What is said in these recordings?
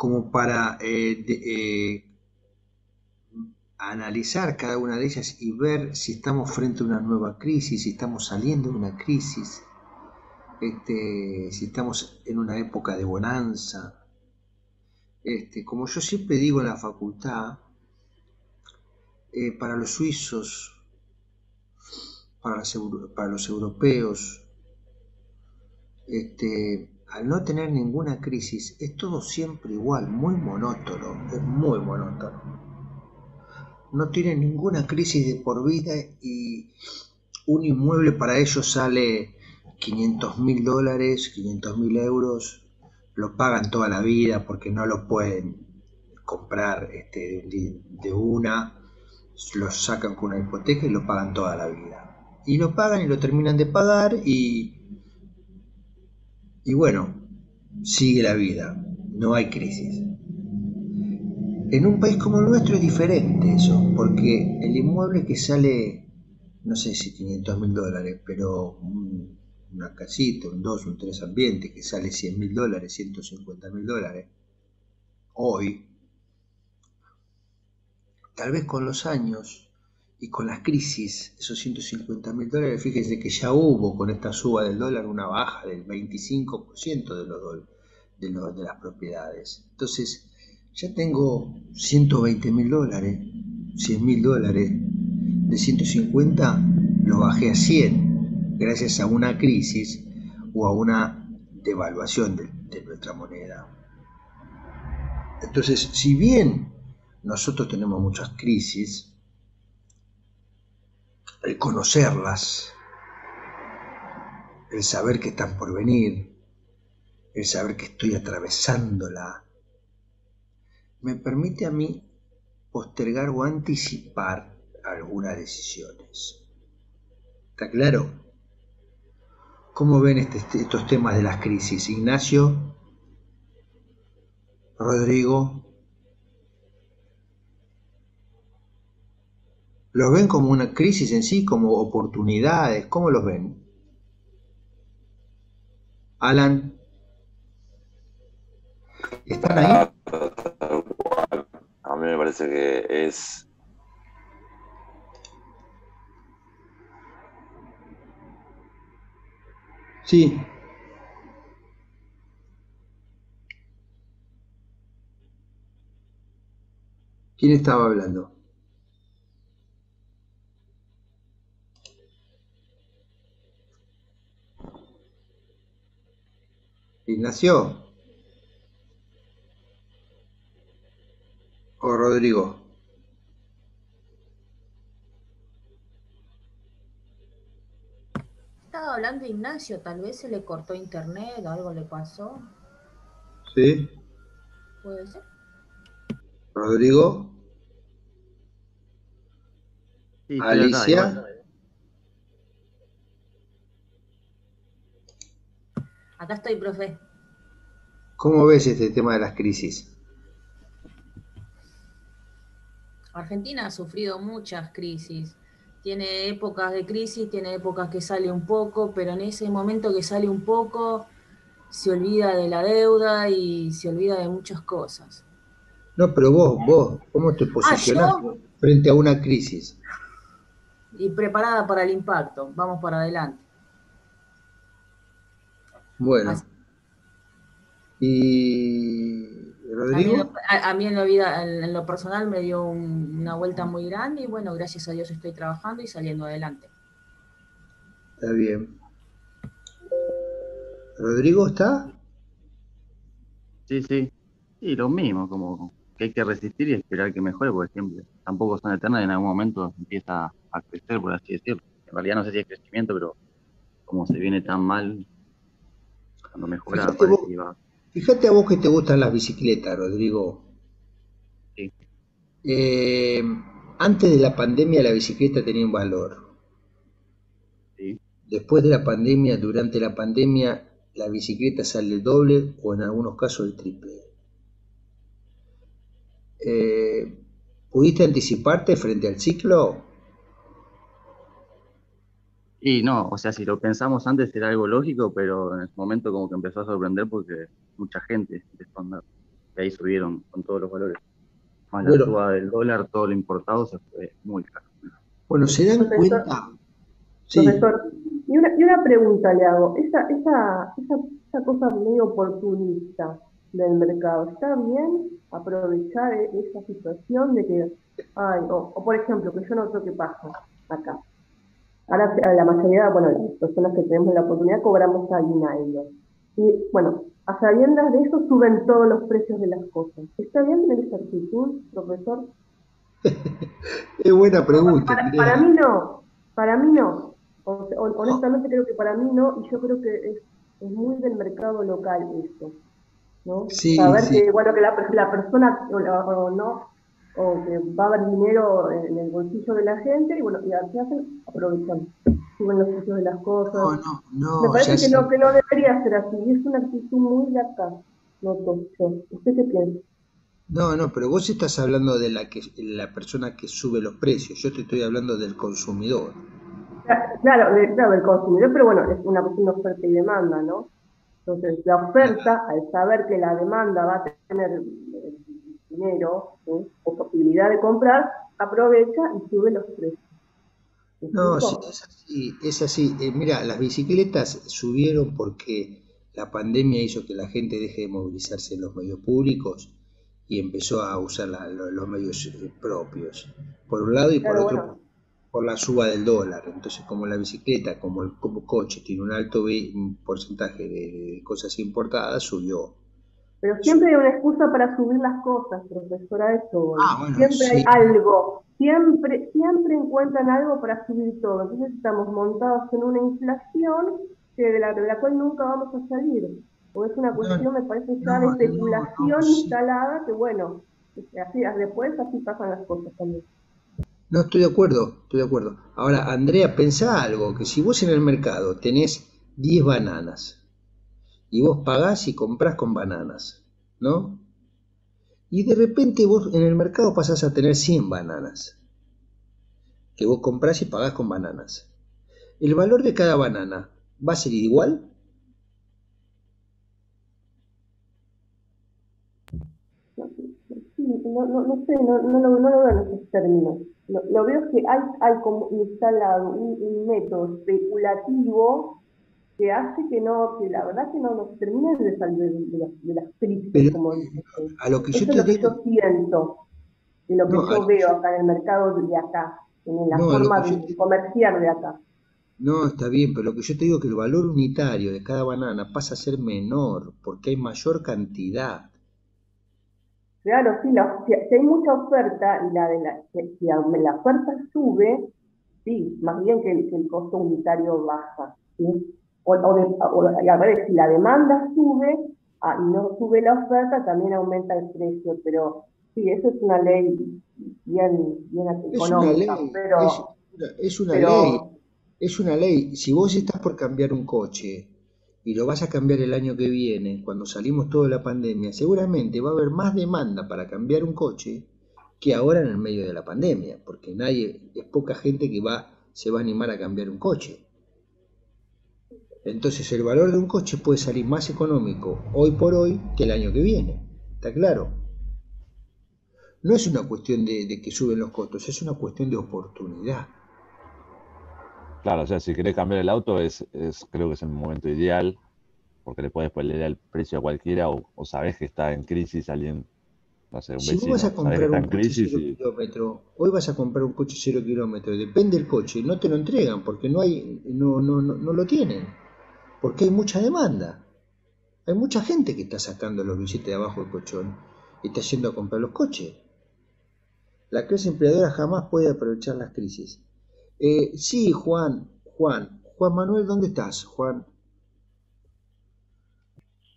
como para analizar cada una de ellas y ver si estamos frente a una nueva crisis, si estamos saliendo de una crisis, si estamos en una época de bonanza. Como yo siempre digo en la facultad, para los suizos, para los europeos, al no tener ninguna crisis, es todo siempre igual, muy monótono, es muy monótono. No tienen ninguna crisis de por vida y un inmueble para ellos sale $500.000, 500.000 euros, lo pagan toda la vida porque no lo pueden comprar de una, lo sacan con una hipoteca y lo pagan toda la vida. Y lo pagan y lo terminan de pagar y bueno, sigue la vida, no hay crisis. En un país como el nuestro es diferente eso, porque el inmueble que sale, no sé si $500.000, pero una casita, un dos, un tres ambientes que sale $100.000, $150.000, hoy, tal vez con los años y con las crisis, esos $150.000, fíjense que ya hubo con esta suba del dólar una baja del 25% de las propiedades. Entonces, ya tengo $120.000, $100.000, de 150 lo bajé a 100, gracias a una crisis o a una devaluación de nuestra moneda. Entonces, si bien nosotros tenemos muchas crisis, el conocerlas, el saber que están por venir, el saber que estoy atravesándola, me permite a mí postergar o anticipar algunas decisiones. ¿Está claro? ¿Cómo ven estos temas de las crisis? Ignacio, Rodrigo, ¿los ven como una crisis en sí, como oportunidades? ¿Cómo los ven? Alan, ¿están ahí? A mí me parece que es... Sí. ¿Quién estaba hablando? ¿Ignacio o Rodrigo? Estaba hablando Ignacio, tal vez se le cortó internet o algo le pasó. ¿Sí? ¿Puede ser? ¿Rodrigo? Sí, estoy acá, ¿Alicia? igual. Acá estoy, profe. ¿Cómo ves este tema de las crisis? Argentina ha sufrido muchas crisis. Tiene épocas de crisis, tiene épocas que sale un poco, pero en ese momento que sale un poco, se olvida de la deuda y se olvida de muchas cosas. No, pero vos, ¿cómo te posicionás Yo, frente a una crisis? y preparada para el impacto, vamos para adelante. Bueno, Así, ¿y Rodrigo? a mí en la vida, en lo personal, me dio una vuelta muy grande y bueno, gracias a Dios estoy trabajando y saliendo adelante. Está bien. ¿Rodrigo está? Sí, sí. Sí, lo mismo, como que hay que resistir y esperar que mejore, porque siempre tampoco son eternas y en algún momento empieza a crecer, por así decirlo. En realidad no sé si es crecimiento, pero como se viene tan mal, cuando mejora Fíjate parece vos, que va. fíjate a vos que te gustan las bicicletas, Rodrigo. Sí, Eh, Antes de la pandemia la bicicleta tenía un valor. sí. Después de la pandemia, durante la pandemia, la bicicleta sale el doble o en algunos casos el triple. Eh, ¿Pudiste anticiparte frente al ciclo? Y no, o sea, si lo pensamos antes era algo lógico, pero en ese momento como que empezó a sorprender porque mucha gente empezó a andar. y ahí subieron con todos los valores. Más la Bueno, suba del dólar, todo lo importado se fue muy caro. bueno, se dan Profesor, cuenta, sí, profesor, y una pregunta le hago. Esa cosa medio oportunista del mercado, ¿está bien aprovechar esa situación de que, ay, o por ejemplo, que yo noto que pasa acá? Ahora la mayoría, bueno, las personas que tenemos la oportunidad cobramos aguinaldo. Y bueno, a sabiendas de eso suben todos los precios de las cosas. ¿Está bien tener esa actitud, profesor? es buena No, pregunta, para Andrea. mí no, para mí no. No, Honestamente creo que para mí no, y yo creo que es muy del mercado local eso, ¿no? sí, Saber sí. que, bueno, que la persona o no, o que va a haber dinero en el bolsillo de la gente, y bueno, y así hacen, aprovechan, suben los precios de las cosas. No, no, Me no, ya parece sé. que no debería ser así, y es una actitud muy de acá, noto yo. ¿Usted qué piensa? No, no, pero vos estás hablando de la persona que sube los precios. Yo te estoy hablando del consumidor. Claro, el consumidor, pero bueno, es una cuestión de oferta y demanda, ¿no? Entonces, la oferta, al saber que la demanda va a tener dinero, ¿sí? O posibilidad de comprar, aprovecha y sube los precios. ¿Me No, sí, explico? es así, es así. Mira, las bicicletas subieron porque la pandemia hizo que la gente deje de movilizarse en los medios públicos y empezó a usar los medios propios. Por un lado y por Claro, otro, bueno, por la suba del dólar. Entonces, como la bicicleta, como coche, tiene un alto porcentaje de cosas importadas, subió. pero siempre Subió. hay una excusa para subir las cosas, profesora, eso voy. Ah, bueno, Siempre hay sí. algo, siempre encuentran algo para subir todo. Entonces estamos montados en una inflación de la cual nunca vamos a salir. O es una No, cuestión, me parece, ya de no, especulación sí. instalada, que bueno, así, después así pasan las cosas también. No, estoy de acuerdo, estoy de acuerdo. Ahora, Andrea, pensá algo, que si vos en el mercado tenés 10 bananas y vos pagás y comprás con bananas, ¿no? Y de repente vos en el mercado pasás a tener 100 bananas, que vos comprás y pagás con bananas. ¿El valor de cada banana va a ser igual? Sí, no sé, no lo veo en esos términos. Lo veo que hay como instalado un método especulativo que hace que la verdad que no nos termine de salir de las crisis, Pero como dice usted. a lo que yo Eso es te lo que digo, yo siento y lo que no, a yo lo que veo acá en el mercado de acá, en la no, a lo forma que yo de te comerciar de acá. no, está bien, pero lo que yo te digo es que el valor unitario de cada banana pasa a ser menor porque hay mayor cantidad. Claro, sí, si hay mucha oferta y si la oferta sube, sí, más bien que el costo unitario baja, ¿sí? Y a ver, si la demanda sube y no sube la oferta, también aumenta el precio, pero sí, eso es una ley bien Es una económica, ley, pero, es una ley, pero es una ley. Si vos estás por cambiar un coche y lo vas a cambiar el año que viene, cuando salimos toda la pandemia, seguramente va a haber más demanda para cambiar un coche que ahora en el medio de la pandemia, porque es poca gente que se va a animar a cambiar un coche. Entonces el valor de un coche puede salir más económico hoy por hoy que el año que viene. ¿Está claro? No es una cuestión de que suben los costos, es una cuestión de oportunidad. Claro, o sea, si querés cambiar el auto, creo que es el momento ideal, porque le puedes poner el precio a cualquiera o sabés que está en crisis alguien, no sé, un Si vos vas vecino, a sabés que comprar está un en coche crisis cero y kilómetro, hoy vas a comprar un coche cero kilómetro, depende del coche, no te lo entregan porque no lo tienen, porque hay mucha demanda. Hay mucha gente que está sacando los billetes de abajo del colchón y está yendo a comprar los coches. La clase empleadora jamás puede aprovechar las crisis. Sí, Juan Manuel, ¿dónde estás?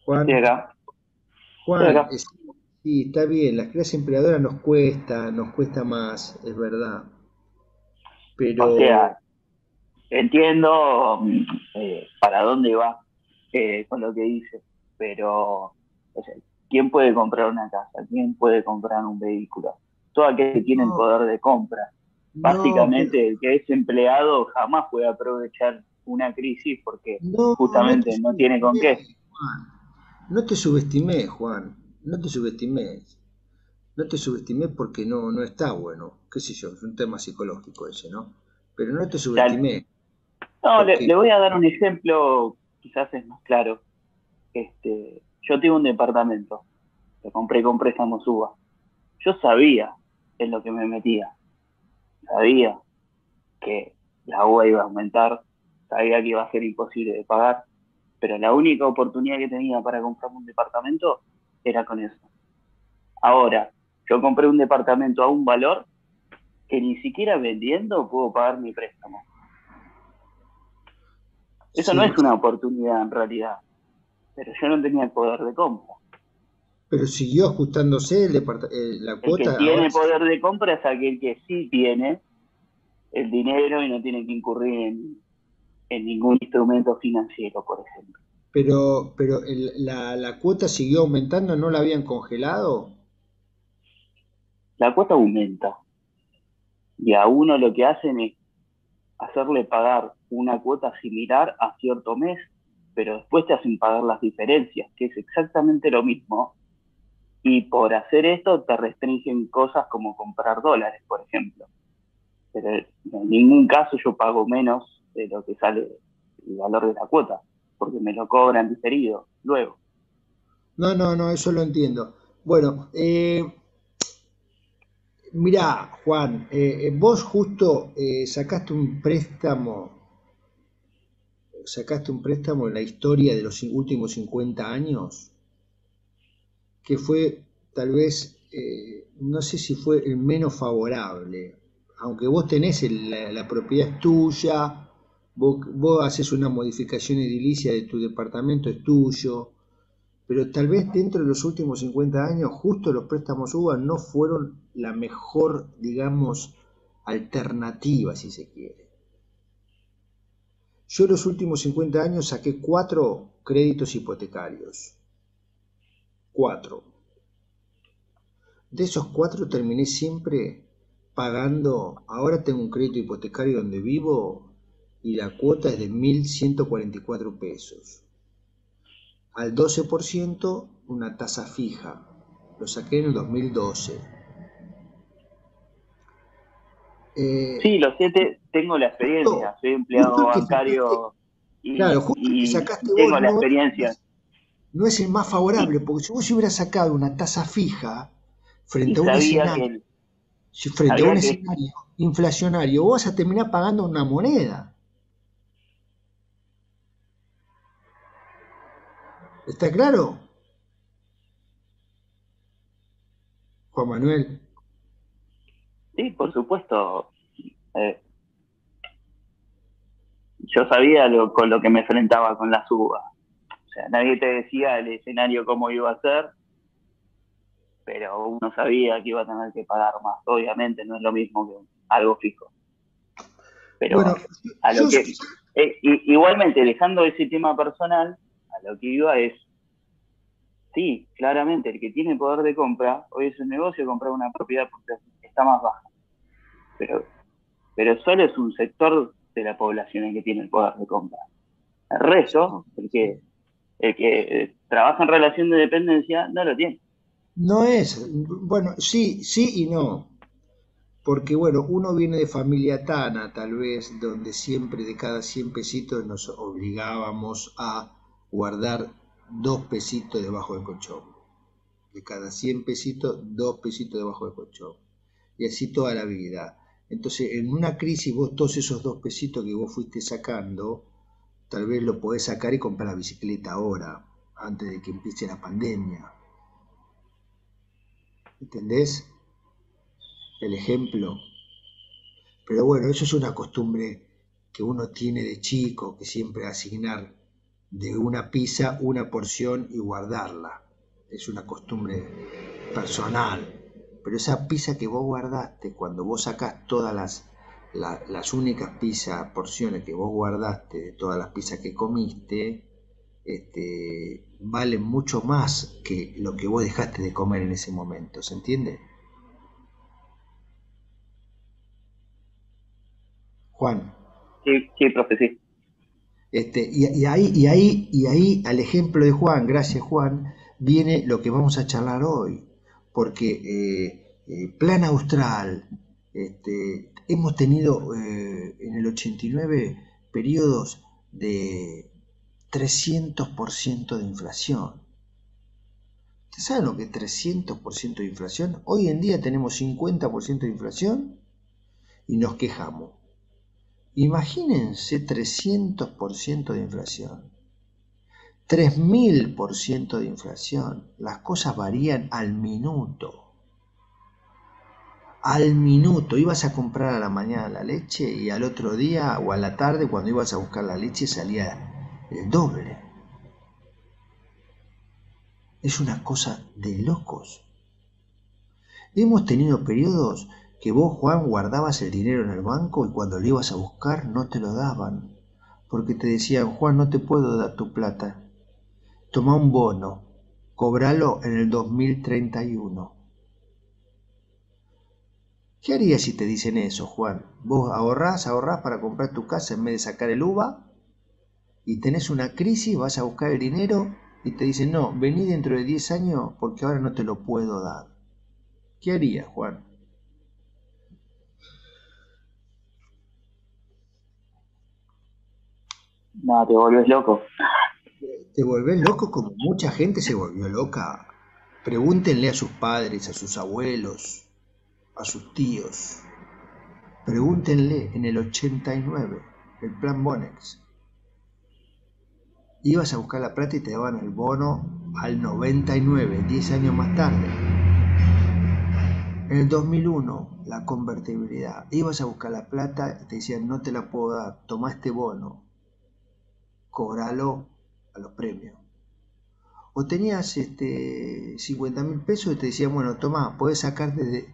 Estoy Juan, acá, estoy Juan, acá. sí, está bien, las clases empleadoras nos cuesta más, es verdad, O pero sea, entiendo para dónde va con lo que dice, pero o sea, ¿quién puede comprar una casa? ¿Quién puede comprar un vehículo? Todo aquel que tiene el no, poder de compra. no, pero Básicamente, el que es empleado jamás puede aprovechar una crisis porque no te justamente no tiene con subestimé, qué. Juan. No te subestimé, Juan. no te subestimes. No te subestimé porque no está bueno, qué sé yo, es un tema psicológico ese, ¿no? Pero no te Ya, subestimé, no, porque le voy a dar un ejemplo, quizás es más claro. Yo tengo un departamento, lo compré con préstamos UBA. Yo sabía en lo que me metía, sabía que la UBA iba a aumentar, sabía que iba a ser imposible de pagar, pero la única oportunidad que tenía para comprarme un departamento era con eso. Ahora, yo compré un departamento a un valor que ni siquiera vendiendo puedo pagar mi préstamo. Eso no sí, es una oportunidad en realidad, pero yo no tenía el poder de compra. pero siguió ajustándose la El que cuota, ahora tiene poder de compra es aquel que sí tiene el dinero y no tiene que incurrir en ningún instrumento financiero, por ejemplo. pero la cuota siguió aumentando, ¿no la habían congelado? La cuota aumenta y a uno lo que hacen es hacerle pagar una cuota similar a cierto mes, pero después te hacen pagar las diferencias, que es exactamente lo mismo. Y por hacer esto te restringen cosas como comprar dólares, por ejemplo. Pero en ningún caso yo pago menos de lo que sale el valor de la cuota, porque me lo cobran diferido luego. No, eso lo entiendo. Bueno, mirá, Juan, vos justo sacaste un préstamo en la historia de los últimos 50 años, que fue tal vez, no sé si fue el menos favorable, aunque vos tenés la propiedad es tuya, vos haces una modificación edilicia de tu departamento, es tuyo, pero tal vez dentro de los últimos 50 años justo los préstamos UBA no fueron la mejor, digamos, alternativa, si se quiere. Yo en los últimos 50 años saqué 4 créditos hipotecarios. 4. De esos 4 terminé siempre pagando, ahora tengo un crédito hipotecario donde vivo y la cuota es de 1.144 pesos. Al 12% una tasa fija. Lo saqué en el 2012. Sí, lo sé, tengo la experiencia, soy Justo empleado el que sacaste, bancario claro, justo el que sacaste y vos tengo la experiencia. no es el más Y, favorable, porque si vos hubieras sacado una tasa fija y frente a un sabía escenario, que, frente a un sabía que escenario inflacionario, vos vas a terminar pagando una moneda. ¿Está claro, Juan Manuel? sí, por supuesto, eh, yo sabía con lo que me enfrentaba con la suba. O sea, nadie te decía el escenario cómo iba a ser, pero uno sabía que iba a tener que pagar más. Obviamente no es lo mismo que algo fijo. Bueno, Pero a yo, lo que, igualmente, dejando ese tema personal, a lo que iba es, sí, claramente el que tiene poder de compra, hoy es un negocio comprar una propiedad porque está más baja, pero, pero solo es un sector de la población el que tiene el poder de compra. El resto, el que trabaja en relación de dependencia, no lo tiene. no es, bueno, sí y no. Porque bueno, uno viene de familia tana, tal vez, donde siempre de cada 100 pesitos nos obligábamos a guardar 2 pesitos debajo del colchón. De cada 100 pesitos, 2 pesitos debajo del colchón. Y así toda la vida. Entonces, en una crisis, vos todos esos 2 pesitos que vos fuiste sacando, tal vez lo podés sacar y comprar la bicicleta ahora, antes de que empiece la pandemia. ¿Entendés el ejemplo? Pero bueno, eso es una costumbre que uno tiene de chico, que siempre asignar de una pizza una porción y guardarla. Es una costumbre personal. Pero esa pizza que vos guardaste, cuando vos sacás todas las únicas pizzas, porciones que vos guardaste de todas las pizzas que comiste, valen mucho más que lo que vos dejaste de comer en ese momento. ¿Se entiende? Juan. Sí, sí, profe, sí. Y ahí, al ejemplo de Juan, gracias Juan, viene lo que vamos a charlar hoy, porque Plan Austral, hemos tenido en el 89 periodos de 300% de inflación. ¿Ustedes saben lo que es 300% de inflación? Hoy en día tenemos 50% de inflación y nos quejamos. Imagínense 300% de inflación. 3000% de inflación. Las cosas varían al minuto. Al minuto. Ibas a comprar a la mañana la leche y al otro día o a la tarde cuando ibas a buscar la leche salía el doble. Es una cosa de locos. Hemos tenido periodos que vos, Juan, guardabas el dinero en el banco y cuando lo ibas a buscar no te lo daban. Porque te decían, Juan, no te puedo dar tu plata. Toma un bono, cobralo en el 2031. ¿Qué harías si te dicen eso, Juan? Vos ahorrás para comprar tu casa en vez de sacar el UVA y tenés una crisis, vas a buscar el dinero y te dicen, no, vení dentro de 10 años porque ahora no te lo puedo dar. ¿Qué harías, Juan? No, te volvés loco. Te volvés loco como mucha gente se volvió loca. Pregúntenle a sus padres, a sus abuelos, a sus tíos. Pregúntenle en el 89, el plan Bonex. Ibas a buscar la plata y te daban el bono al 99, 10 años más tarde. En el 2001, la convertibilidad. Ibas a buscar la plata y te decían, no te la puedo dar, toma este bono, cobralo a los premios. O tenías 50.000 pesos y te decían, bueno, toma, podés sacar desde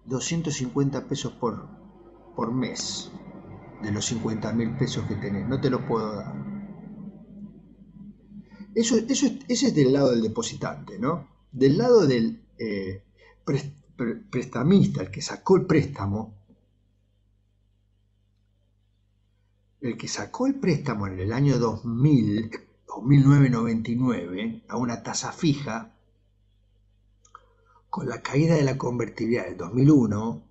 250 pesos por mes de los 50.000 pesos que tenés, no te los puedo dar. Ese es del lado del depositante, ¿no? Del lado del prestamista, el que sacó el préstamo. El que sacó el préstamo en el año 2000 o 1999 a una tasa fija, con la caída de la convertibilidad del 2001,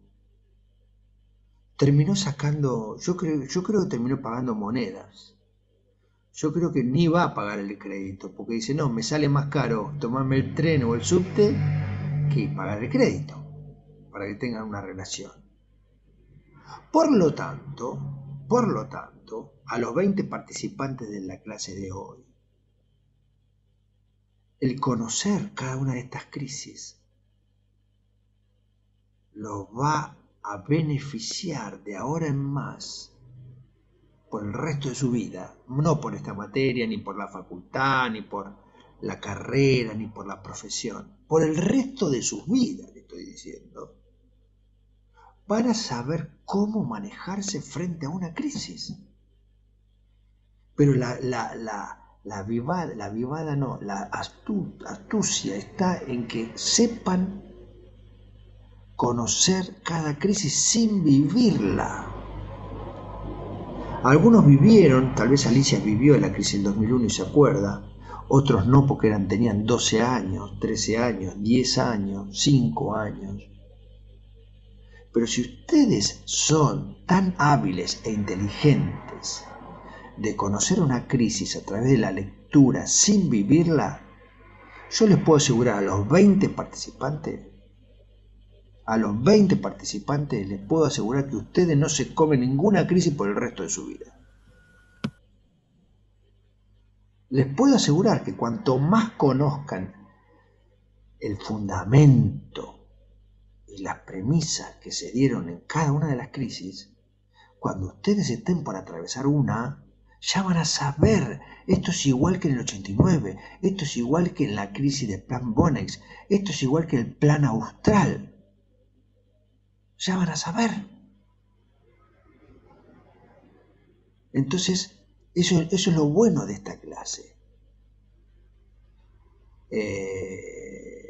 terminó sacando, yo creo que terminó pagando monedas. Yo creo que ni va a pagar el crédito, porque dice, no, me sale más caro tomarme el tren o el subte que pagar el crédito, para que tengan una relación. Por lo tanto, a los 20 participantes de la clase de hoy, el conocer cada una de estas crisis los va a beneficiar de ahora en más por el resto de su vida, no por esta materia, ni por la facultad, ni por la carrera, ni por la profesión, por el resto de sus vidas, le estoy diciendo. Van a saber cómo manejarse frente a una crisis. Pero la astucia está en que sepan conocer cada crisis sin vivirla. Algunos vivieron, tal vez Alicia vivió la crisis del 2001 y se acuerda, otros no porque tenían 12 años, 13 años, 10 años, 5 años. Pero si ustedes son tan hábiles e inteligentes de conocer una crisis a través de la lectura sin vivirla, yo les puedo asegurar a los 20 participantes les puedo asegurar que ustedes no se comen ninguna crisis por el resto de su vida. Les puedo asegurar que cuanto más conozcan el fundamento y las premisas que se dieron en cada una de las crisis, cuando ustedes estén por atravesar una, ya van a saber, esto es igual que en el 89, esto es igual que en la crisis del plan Bonex, esto es igual que el plan Austral. Ya van a saber. Entonces, eso es lo bueno de esta clase.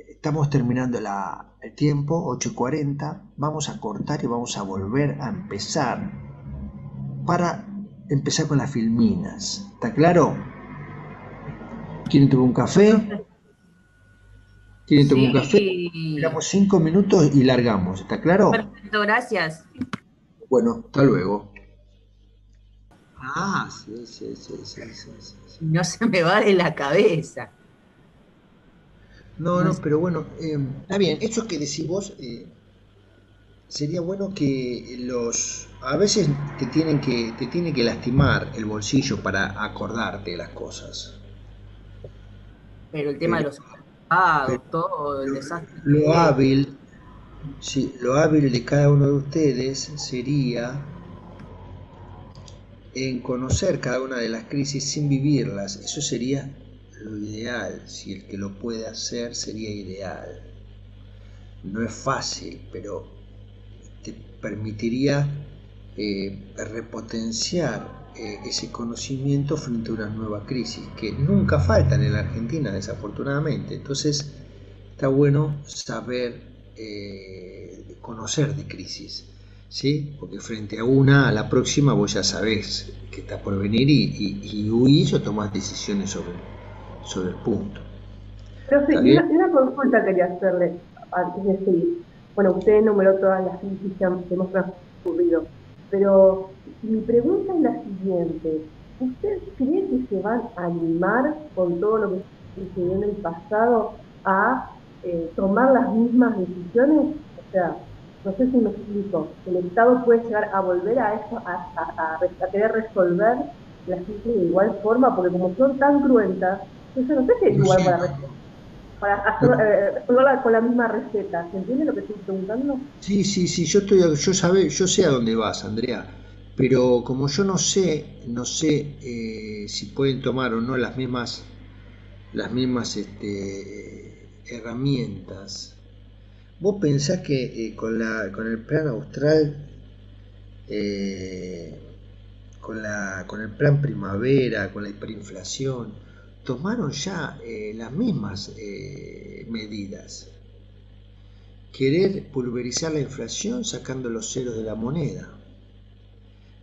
Estamos terminando el tiempo, 8:40. Vamos a cortar y vamos a volver a empezar para empezar con las filminas. ¿Está claro? ¿Quieren tomar un café? ¿Quiere tomar un café? Sí. Esperamos 5 minutos y largamos, ¿está claro? Perfecto, gracias. Bueno, hasta luego. Ah, sí. No se me va de la cabeza. No, pero bueno, está bien. Eso que decís vos, sería bueno que a veces te tiene que lastimar el bolsillo para acordarte de las cosas. Pero el tema de Pero, los supermercados, pero todo el desastre lo que es. hábil, sí, lo hábil de cada uno de ustedes sería en conocer cada una de las crisis sin vivirlas. Eso sería lo ideal. Si el que lo puede hacer sería ideal. No es fácil, pero te permitiría repotenciar ese conocimiento frente a una nueva crisis, que nunca faltan en la Argentina, desafortunadamente. Entonces, está bueno saber conocer de crisis, ¿sí? Porque frente a la próxima, vos ya sabés que está por venir y huís o tomás decisiones sobre el punto. Pero sí, ¿Está y bien? una consulta quería hacerle antes de seguir. Bueno, usted enumeró todas las crisis que hemos transcurrido, pero mi pregunta es la siguiente. ¿Usted cree que se van a animar con todo lo que sucedió en el pasado a tomar las mismas decisiones? O sea, no sé si me explico. ¿El Estado puede llegar a volver a eso, a querer resolver las crisis de igual forma? Porque como son tan cruentas, yo no sé si hay No lugar sé. para hacer, resolverla con la misma receta. ¿Se entiende lo que estoy preguntando? Sí, yo sé a dónde vas, Andrea, pero como yo no sé si pueden tomar o no las mismas herramientas. ¿Vos pensás que con el plan austral, eh, con el plan primavera, con la hiperinflación, tomaron ya las mismas medidas? Querer pulverizar la inflación sacando los ceros de la moneda.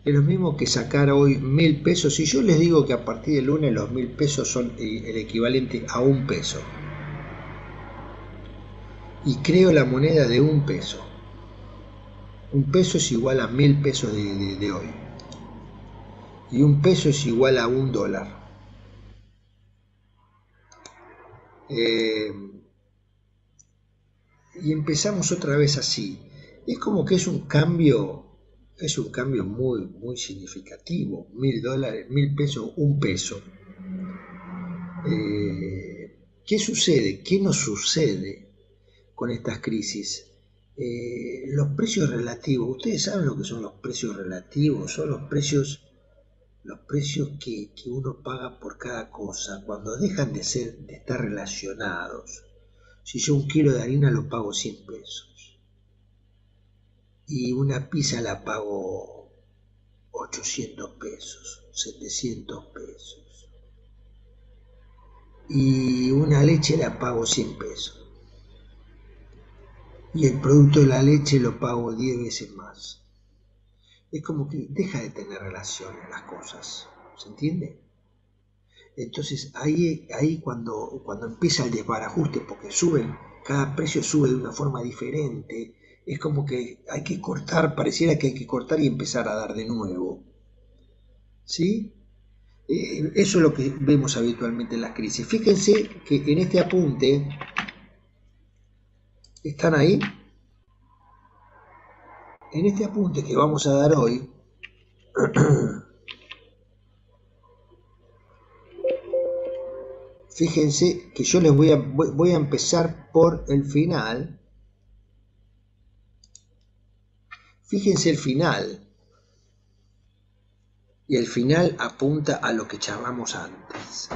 Es lo mismo que sacar hoy 1.000 pesos. Si yo les digo que a partir del lunes los 1.000 pesos son el equivalente a un peso, y creo la moneda de un peso es igual a 1.000 pesos de hoy, y un peso es igual a $1. Eh, y empezamos otra vez así. Es como que es un cambio muy significativo. $1.000, 1.000 pesos, un peso. ¿Qué sucede? ¿Qué nos sucede con estas crisis? Los precios relativos. ¿Ustedes saben lo que son los precios relativos? Son los precios que uno paga por cada cosa cuando dejan de estar relacionados. Si yo un kilo de harina lo pago 100 pesos y una pizza la pago 800 pesos, 700 pesos, y una leche la pago 100 pesos, y el producto de la leche lo pago 10 veces más. Es como que deja de tener relación en las cosas, ¿se entiende? Entonces ahí cuando empieza el desbarajuste, porque cada precio sube de una forma diferente, es como que hay que cortar, pareciera que hay que cortar y empezar a dar de nuevo, ¿sí? Eso es lo que vemos habitualmente en las crisis. Fíjense que en este apunte, ¿están ahí? En este apunte que vamos a dar hoy, fíjense que yo les voy a empezar por el final. Fíjense el final. Y el final apunta a lo que charlamos antes.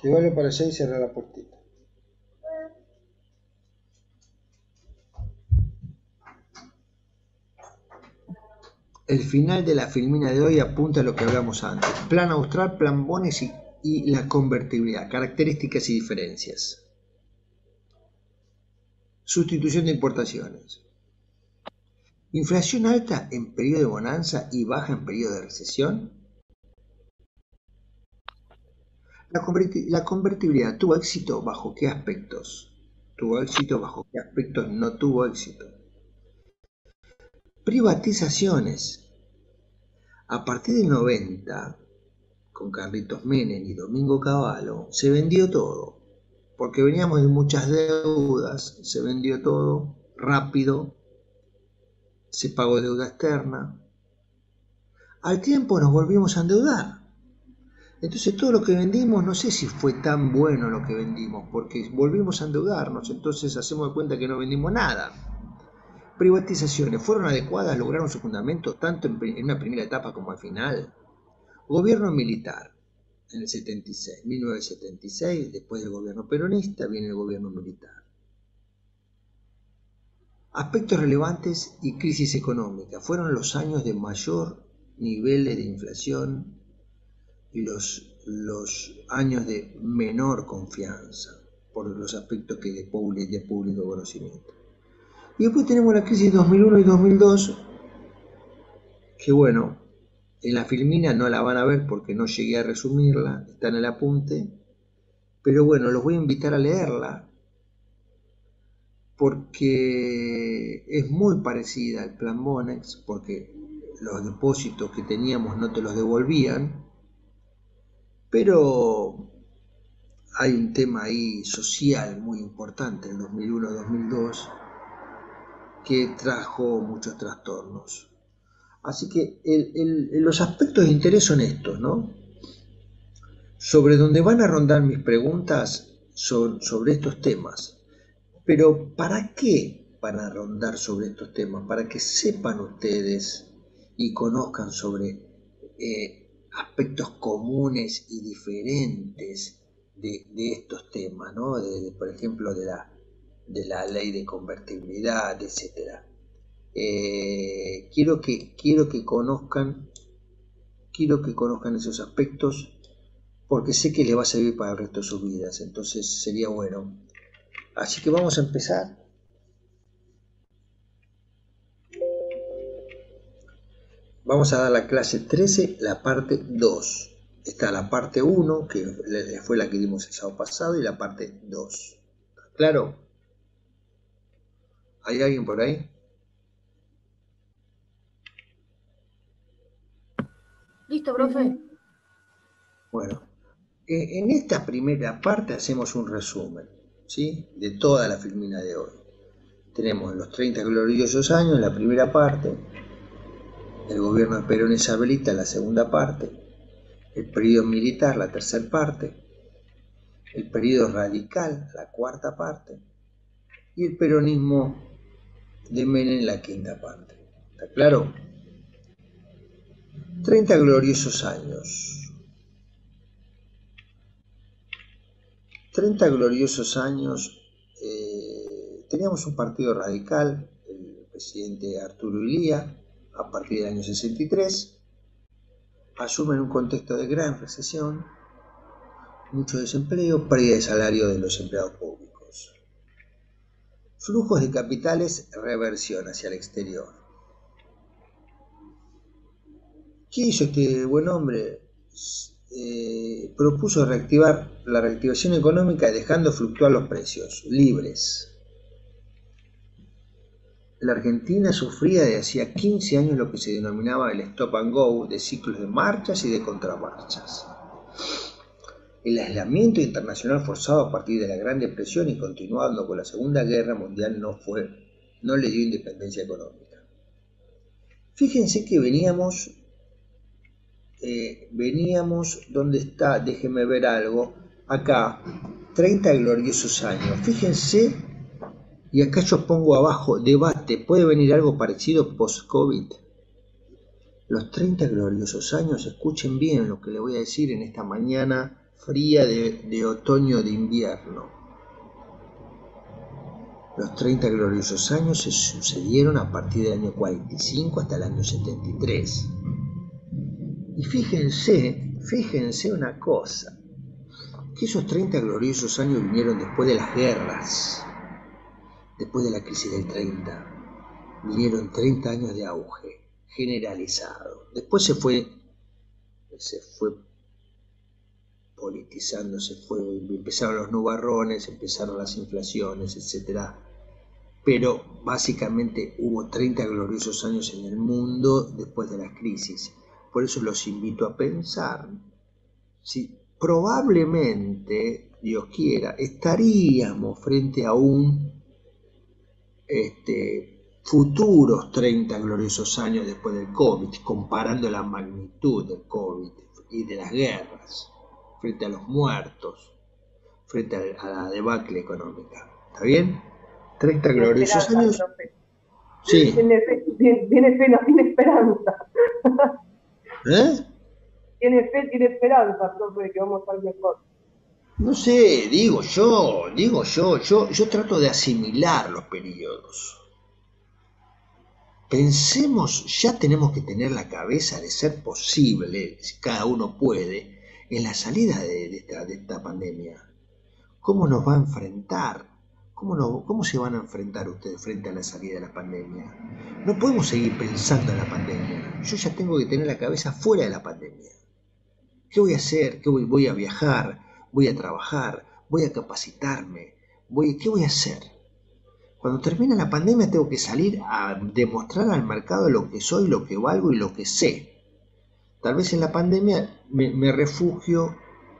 Llévalo para allá y cerrar la puertita. El final de la filmina de hoy apunta a lo que hablamos antes. Plan austral, plan Bones y la convertibilidad, características y diferencias. Sustitución de importaciones. Inflación alta en periodo de bonanza y baja en periodo de recesión. La convertibilidad tuvo éxito bajo qué aspectos. ¿Tuvo éxito bajo qué aspectos no tuvo éxito? Privatizaciones. A partir del 90, con Carlitos Menem y Domingo Cavallo, se vendió todo. Porque veníamos de muchas deudas, se vendió todo rápido, se pagó deuda externa. Al tiempo nos volvimos a endeudar. Entonces todo lo que vendimos, no sé si fue tan bueno lo que vendimos, porque volvimos a endeudarnos, entonces hacemos de cuenta que no vendimos nada. Privatizaciones, ¿fueron adecuadas? ¿Lograron su fundamento tanto en una primera etapa como al final? Gobierno militar, en el 76, 1976, después del gobierno peronista, viene el gobierno militar. Aspectos relevantes y crisis económica. Fueron los años de mayor niveles de inflación y los años de menor confianza, por los aspectos que de público conocimiento. Y después tenemos la crisis 2001 y 2002, que bueno, en la filmina no la van a ver porque no llegué a resumirla, está en el apunte, pero bueno, los voy a invitar a leerla, porque es muy parecida al plan Monex, porque los depósitos que teníamos no te los devolvían, pero hay un tema ahí social muy importante en 2001-2002 que trajo muchos trastornos. Así que los aspectos de interés son estos, ¿no? Sobre donde van a rondar mis preguntas son sobre estos temas. Pero ¿para qué van a rondar sobre estos temas? Para que sepan ustedes y conozcan sobre aspectos comunes y diferentes de estos temas, ¿no? Por ejemplo, de la ley de convertibilidad, etc. Quiero que conozcan esos aspectos porque sé que les va a servir para el resto de sus vidas, entonces sería bueno. Así que vamos a empezar. Vamos a dar la clase 13, la parte 2. Está la parte 1, que fue la que dimos el sábado pasado, y la parte 2. ¿Claro? ¿Hay alguien por ahí? Listo, profe. Bueno, en esta primera parte hacemos un resumen, ¿sí? De toda la filmina de hoy. Tenemos los 30 gloriosos años, la primera parte, el gobierno de Perón y Isabelita, la segunda parte, el periodo militar, la tercera parte, el periodo radical, la cuarta parte, y el peronismo de Menem, la quinta parte. ¿Está claro? 30 gloriosos años. 30 gloriosos años. Teníamos un partido radical, el presidente Arturo Illia, a partir del año 63, asume en un contexto de gran recesión, mucho desempleo, pérdida de salario de los empleados públicos. Flujos de capitales, reversión hacia el exterior. ¿Qué hizo este buen hombre? Propuso reactivar la reactivación económica dejando fluctuar los precios libres. La Argentina sufría de hacía 15 años lo que se denominaba el stop and go, de ciclos de marchas y de contramarchas. El aislamiento internacional forzado a partir de la Gran Depresión y continuando con la Segunda Guerra Mundial no le dio independencia económica. Fíjense que veníamos, ¿dónde está? Déjenme ver algo, acá, 30 gloriosos años, fíjense, y acá yo pongo abajo, debate, ¿puede venir algo parecido post-COVID? Los 30 gloriosos años, escuchen bien lo que les voy a decir en esta mañana fría de otoño de invierno. Los 30 gloriosos años se sucedieron a partir del año 45 hasta el año 73. Y fíjense una cosa, que esos 30 gloriosos años vinieron después de las guerras, después de la crisis del 30. vinieron 30 años de auge generalizado. Después se fue politizando, empezaron los nubarrones, empezaron las inflaciones, etcétera. Pero básicamente hubo 30 gloriosos años en el mundo después de las crisis. Por eso los invito a pensar si probablemente, Dios quiera, estaríamos frente a futuros 30 gloriosos años después del COVID, comparando la magnitud del COVID y de las guerras, frente a los muertos, frente a la debacle económica. ¿Está bien? 30 gloriosos años. Profe. Sí. Tiene fe, no tiene esperanza. ¿Eh? Tiene fe, tiene esperanza, profe, que vamos a estar mejor. No sé, digo yo trato de asimilar los periodos. Pensemos, ya tenemos que tener la cabeza de ser posible, si cada uno puede, en la salida de esta pandemia. ¿Cómo nos va a enfrentar? ¿Cómo se van a enfrentar ustedes frente a la salida de la pandemia? No podemos seguir pensando en la pandemia. Yo ya tengo que tener la cabeza fuera de la pandemia. ¿Qué voy a hacer? Voy a viajar, voy a trabajar, voy a capacitarme. ¿Qué voy a hacer? Cuando termine la pandemia tengo que salir a demostrar al mercado lo que soy, lo que valgo y lo que sé. Tal vez en la pandemia me refugio,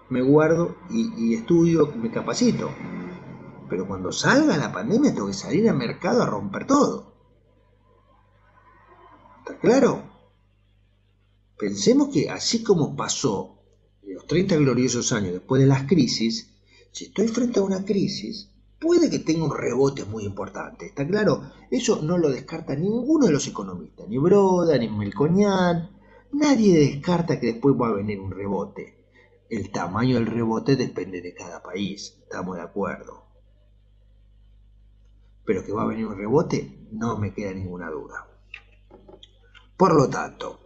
me guardo y estudio, me capacito. Pero cuando salga la pandemia tengo que salir al mercado a romper todo. ¿Está claro? Pensemos que así como pasó los 30 gloriosos años después de las crisis, si estoy frente a una crisis, puede que tenga un rebote muy importante. ¿Está claro? Eso no lo descarta ninguno de los economistas, ni Broda, ni Melconian. Nadie descarta que después va a venir un rebote. El tamaño del rebote depende de cada país, estamos de acuerdo. Pero que va a venir un rebote, no me queda ninguna duda. Por lo tanto,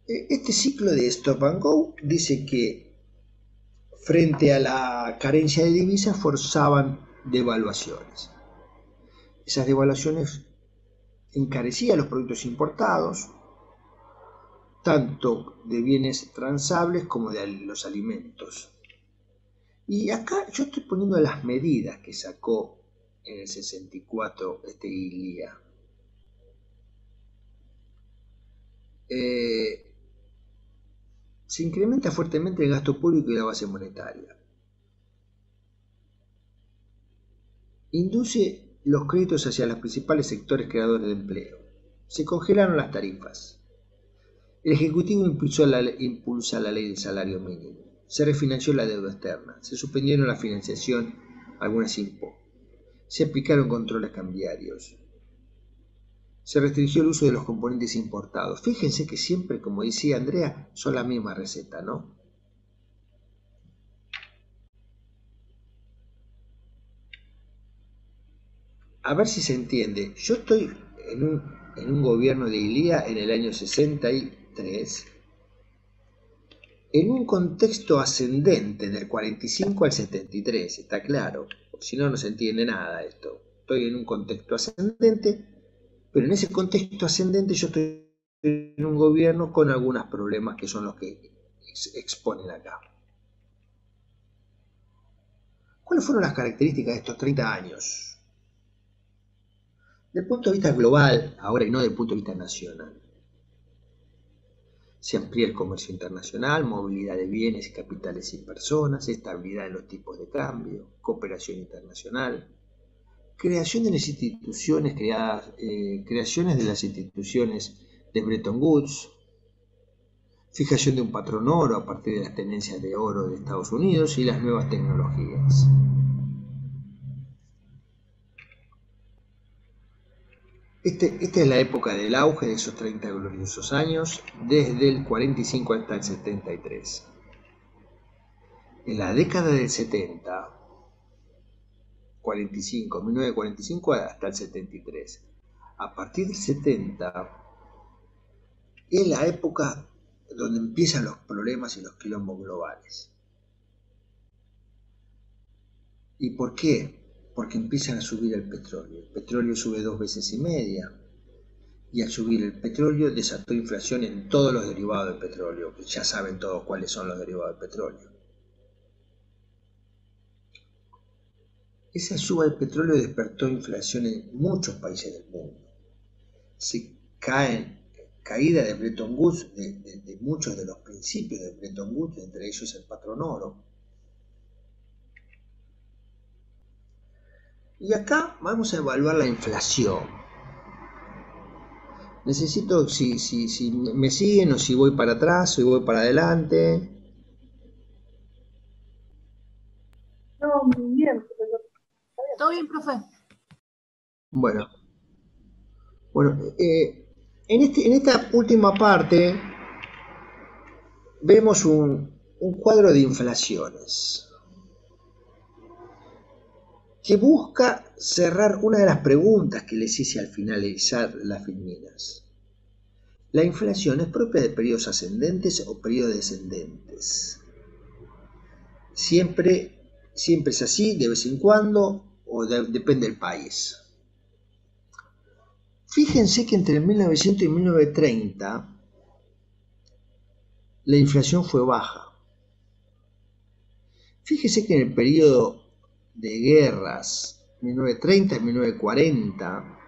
este ciclo de Stop and Go dice que frente a la carencia de divisas forzaban devaluaciones. Esas devaluaciones encarecían los productos importados, tanto de bienes transables como de los alimentos. Y acá yo estoy poniendo las medidas que sacó en el 64 ILIA. Se incrementa fuertemente el gasto público y la base monetaria. Induce los créditos hacia los principales sectores creadores de empleo. Se congelaron las tarifas. El Ejecutivo impulsa la ley del salario mínimo. Se refinanció la deuda externa. Se suspendieron la financiación a algunas IMPO. Se aplicaron controles cambiarios. Se restringió el uso de los componentes importados. Fíjense que siempre, como decía Andrea, son la misma receta, ¿no? A ver si se entiende. Yo estoy en un gobierno de ILIA en el año 63, en un contexto ascendente del 45 al 73, está claro. Si no, no se entiende nada esto. Estoy en un contexto ascendente, pero en ese contexto ascendente yo estoy en un gobierno con algunos problemas que son los que exponen acá. ¿Cuáles fueron las características de estos 30 años? Desde el punto de vista global, ahora y no desde el punto de vista nacional. Se amplía el comercio internacional, movilidad de bienes, capitales y personas, estabilidad en los tipos de cambio, cooperación internacional, creación de las instituciones creaciones de las instituciones de Bretton Woods, fijación de un patrón oro a partir de las tendencias de oro de Estados Unidos y las nuevas tecnologías. Esta es la época del auge de esos 30 gloriosos años, desde el 45 hasta el 73. En la década del 70, 1945 hasta el 73. A partir del 70 es la época donde empiezan los problemas y los quilombos globales. ¿Y por qué? Porque empiezan a subir el petróleo. El petróleo sube 2 veces y media. Y al subir el petróleo desató inflación en todos los derivados del petróleo, que ya saben todos cuáles son los derivados del petróleo. Esa suba del petróleo despertó inflación en muchos países del mundo. Se caída de Bretton Woods, de muchos de los principios de Bretton Woods, entre ellos el patrón oro. Y acá vamos a evaluar la inflación. Necesito si me siguen o si voy para atrás o voy para adelante. No, bien, profesor. ¿Todo bien, profe? Bueno, en esta última parte vemos un cuadro de inflaciones que busca cerrar una de las preguntas que les hice al finalizar las filminas. ¿La inflación es propia de periodos ascendentes o periodos descendentes? Siempre es así, de vez en cuando, o depende del país. Fíjense que entre 1900 y 1930 la inflación fue baja. Fíjense que en el periodo de guerras 1930 y 1940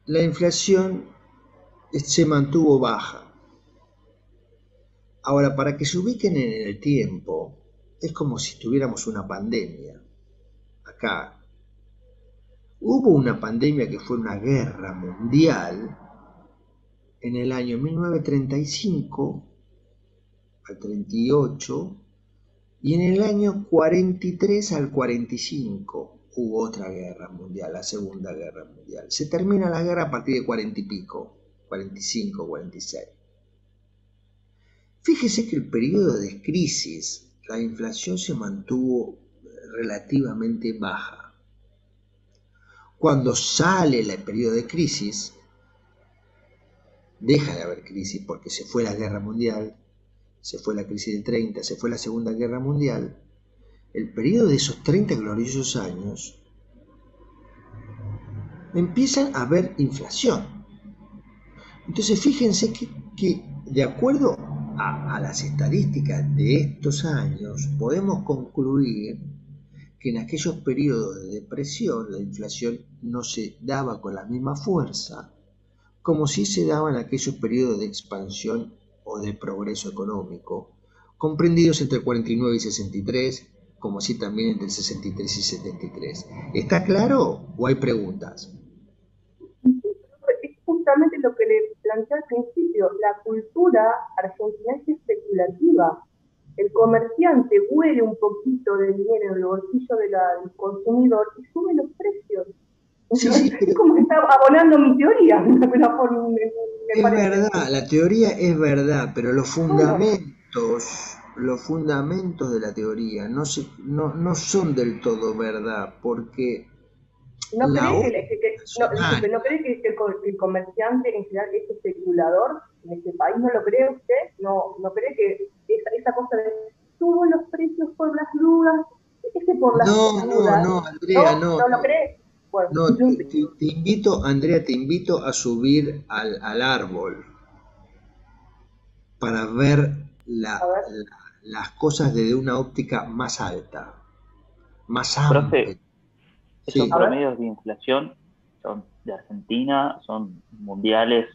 la inflación se mantuvo baja. Ahora, para que se ubiquen en el tiempo, es como si tuviéramos una pandemia. Acá hubo una pandemia que fue una guerra mundial en el año 1935 al 38, y en el año 43 al 45 hubo otra guerra mundial, la Segunda Guerra Mundial. Se termina la guerra a partir de 40 y pico, 45, 46. Fíjese que el periodo de crisis, la inflación se mantuvo relativamente baja. Cuando sale el periodo de crisis, deja de haber crisis porque se fue la guerra mundial, se fue la crisis del 30, se fue la Segunda Guerra Mundial. El periodo de esos 30 gloriosos años empiezan a haber inflación. Entonces fíjense que de acuerdo a las estadísticas de estos años podemos concluir que en aquellos periodos de depresión la inflación no se daba con la misma fuerza como si se daba en aquellos periodos de expansión o de progreso económico, comprendidos entre el 49 y 63, como así también entre el 63 y 73. ¿Está claro o hay preguntas? Es justamente lo que le planteé al principio. La cultura argentina es especulativa. El comerciante huele un poquito de dinero en el bolsillo del consumidor y sube los precios. Sí, es como que está abonando mi teoría. Es verdad, la teoría es verdad, pero los fundamentos de la teoría no son del todo verdad, porque ¿No cree que el comerciante en general es especulador en este país? ¿No lo cree usted? ¿No cree que esa cosa de subo los precios por las dudas? Por las dudas. No, Andrea, no. ¿No lo cree? Bueno, no, te invito, Andrea, a subir al árbol para ver las cosas desde una óptica más alta, más amplia. Profe, esos promedios de inflación son de Argentina, son mundiales.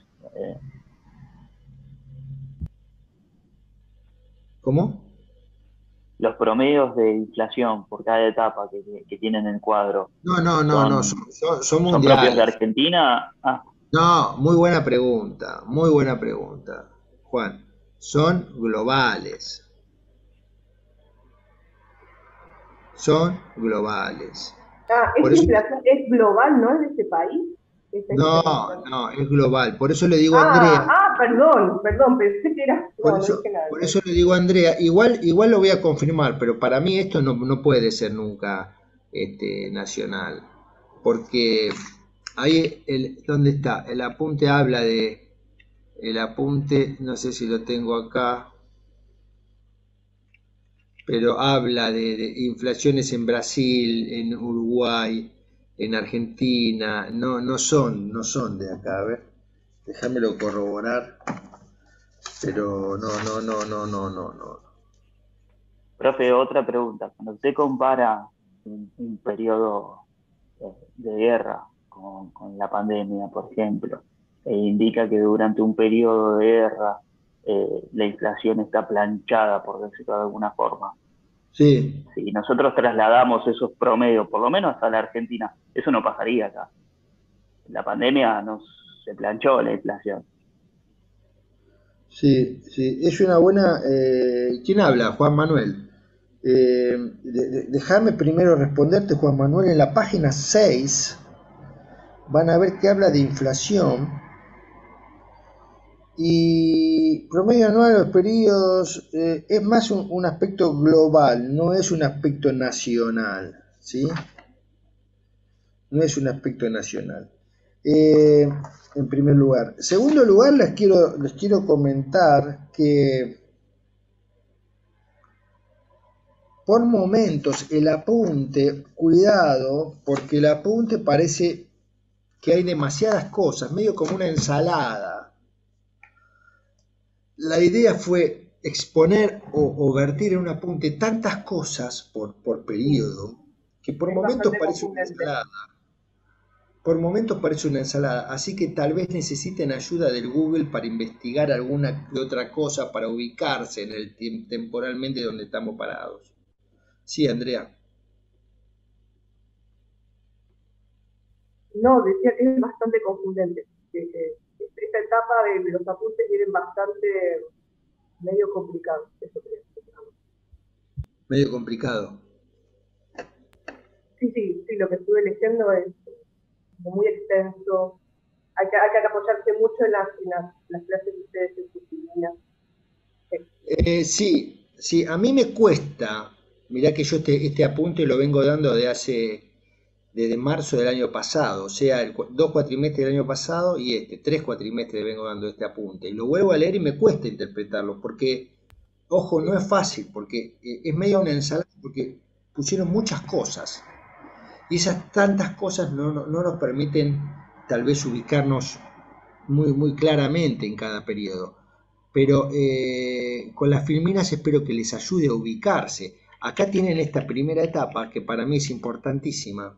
¿Cómo? Los promedios de inflación por cada etapa que tienen en el cuadro. No, son mundiales. ¿Son propios de Argentina? No, muy buena pregunta, Juan. Son globales. Esta inflación es global, ¿no es de este país? No, es global. Por eso le digo a Andrea. Perdón, pensé que era. Por eso le digo a Andrea, igual lo voy a confirmar, pero para mí esto no puede ser nunca nacional. Porque ahí, ¿dónde está? El apunte habla de. El apunte, no sé si lo tengo acá. pero habla de inflaciones en Brasil, en Uruguay, en Argentina, no son de acá, a ver, déjamelo corroborar, pero no. Profe, otra pregunta. Cuando usted compara un periodo de guerra con la pandemia, por ejemplo, e indica que durante un periodo de guerra la inflación está planchada, por decirlo de alguna forma. Sí, Si nosotros trasladamos esos promedios, por lo menos a la Argentina, eso no pasaría acá. La pandemia se planchó la inflación. sí, es una buena... ¿Quién habla? Juan Manuel. Déjame primero responderte, Juan Manuel. En la página 6 van a ver que habla de inflación y promedio anual de los periodos. Es más un aspecto global, no es un aspecto nacional, ¿sí? No es un aspecto nacional. En primer lugar. Segundo lugar, les quiero comentar que por momentos el apunte, cuidado, porque el apunte parece que hay demasiadas cosas, medio como una ensalada. La idea fue exponer o vertir en un apunte tantas cosas por periodo que por Es momentos bastante parece una confundente. ensalada. Por momentos parece una ensalada, así que tal vez necesiten ayuda del Google para investigar alguna que otra cosa para ubicarse en el temporalmente donde estamos parados. Sí, Andrea. No, decía que es bastante confundente. Que esta etapa de los apuntes vienen bastante medio complicados. Eso creo. Medio complicado. Sí, lo que estuve leyendo es como muy extenso. Hay que apoyarse mucho en las clases de ustedes en sus disciplinas. Sí, a mí me cuesta, mirá que yo este apunte lo vengo dando desde marzo del año pasado, o sea, 2 cuatrimestres del año pasado y 3 cuatrimestres vengo dando este apunte, y lo vuelvo a leer y me cuesta interpretarlo, porque, ojo, no es fácil, porque es medio una No, ensalada, porque pusieron muchas cosas, y esas tantas cosas no nos permiten tal vez ubicarnos muy claramente en cada periodo. Pero con las filminas espero que les ayude a ubicarse. Acá tienen esta primera etapa que para mí es importantísima,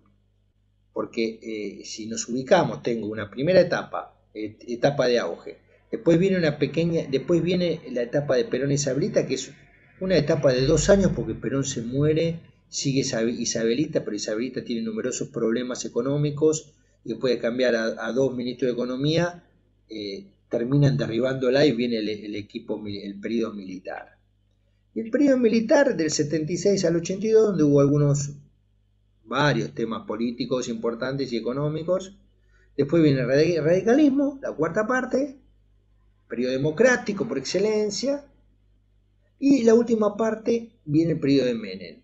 porque si nos ubicamos, tengo una primera etapa, etapa de auge. Después viene la etapa de Perón y Isabelita, que es una etapa de 2 años porque Perón se muere, sigue Isabelita, pero Isabelita tiene numerosos problemas económicos y después de cambiar a 2 ministros de Economía, terminan derribándola y viene el periodo militar. El periodo militar del 76 al 82, donde hubo varios temas políticos importantes y económicos. Después viene el radicalismo, la cuarta parte, periodo democrático por excelencia. Y la última parte viene el periodo de Menem.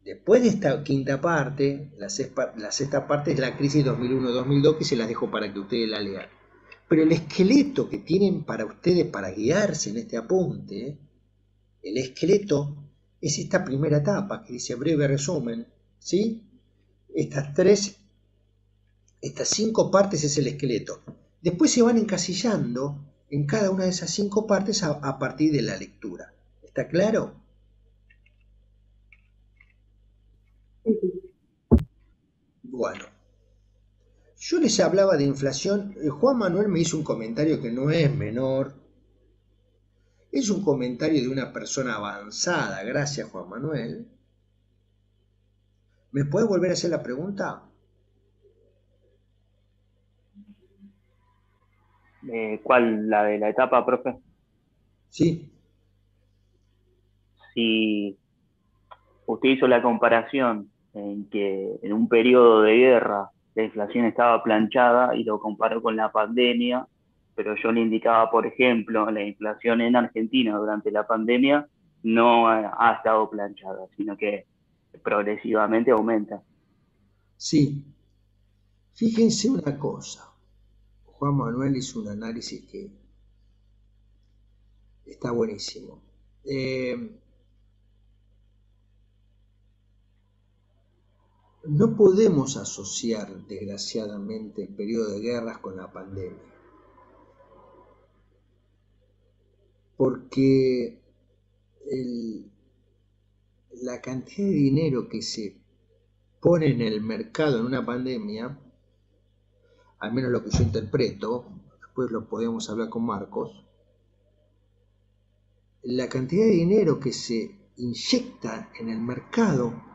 Después de esta quinta parte, la sexta parte es la crisis 2001-2002, que se las dejo para que ustedes la lean. Pero el esqueleto que tienen para ustedes para guiarse en este apunte, el esqueleto es esta primera etapa que dice breve resumen, ¿sí? Estas 5 partes es el esqueleto. Después se van encasillando en cada una de esas 5 partes a partir de la lectura. ¿Está claro? sí. Bueno, yo les hablaba de inflación. Juan Manuel me hizo un comentario que no es menor. Es un comentario de una persona avanzada. Gracias, Juan Manuel. ¿Me puede volver a hacer la pregunta? ¿Cuál? ¿La de la etapa, profe? Sí. Si usted hizo la comparación en que en un periodo de guerra la inflación estaba planchada y lo comparó con la pandemia, pero yo le indicaba, por ejemplo, la inflación en Argentina durante la pandemia no ha estado planchada, sino que progresivamente aumenta. Sí. Fíjense una cosa. Juan Manuel hizo un análisis que está buenísimo. No podemos asociar, desgraciadamente, el periodo de guerras con la pandemia, porque la cantidad de dinero que se pone en el mercado en una pandemia, al menos lo que yo interpreto, después lo podemos hablar con Marcos, la cantidad de dinero que se inyecta en el mercado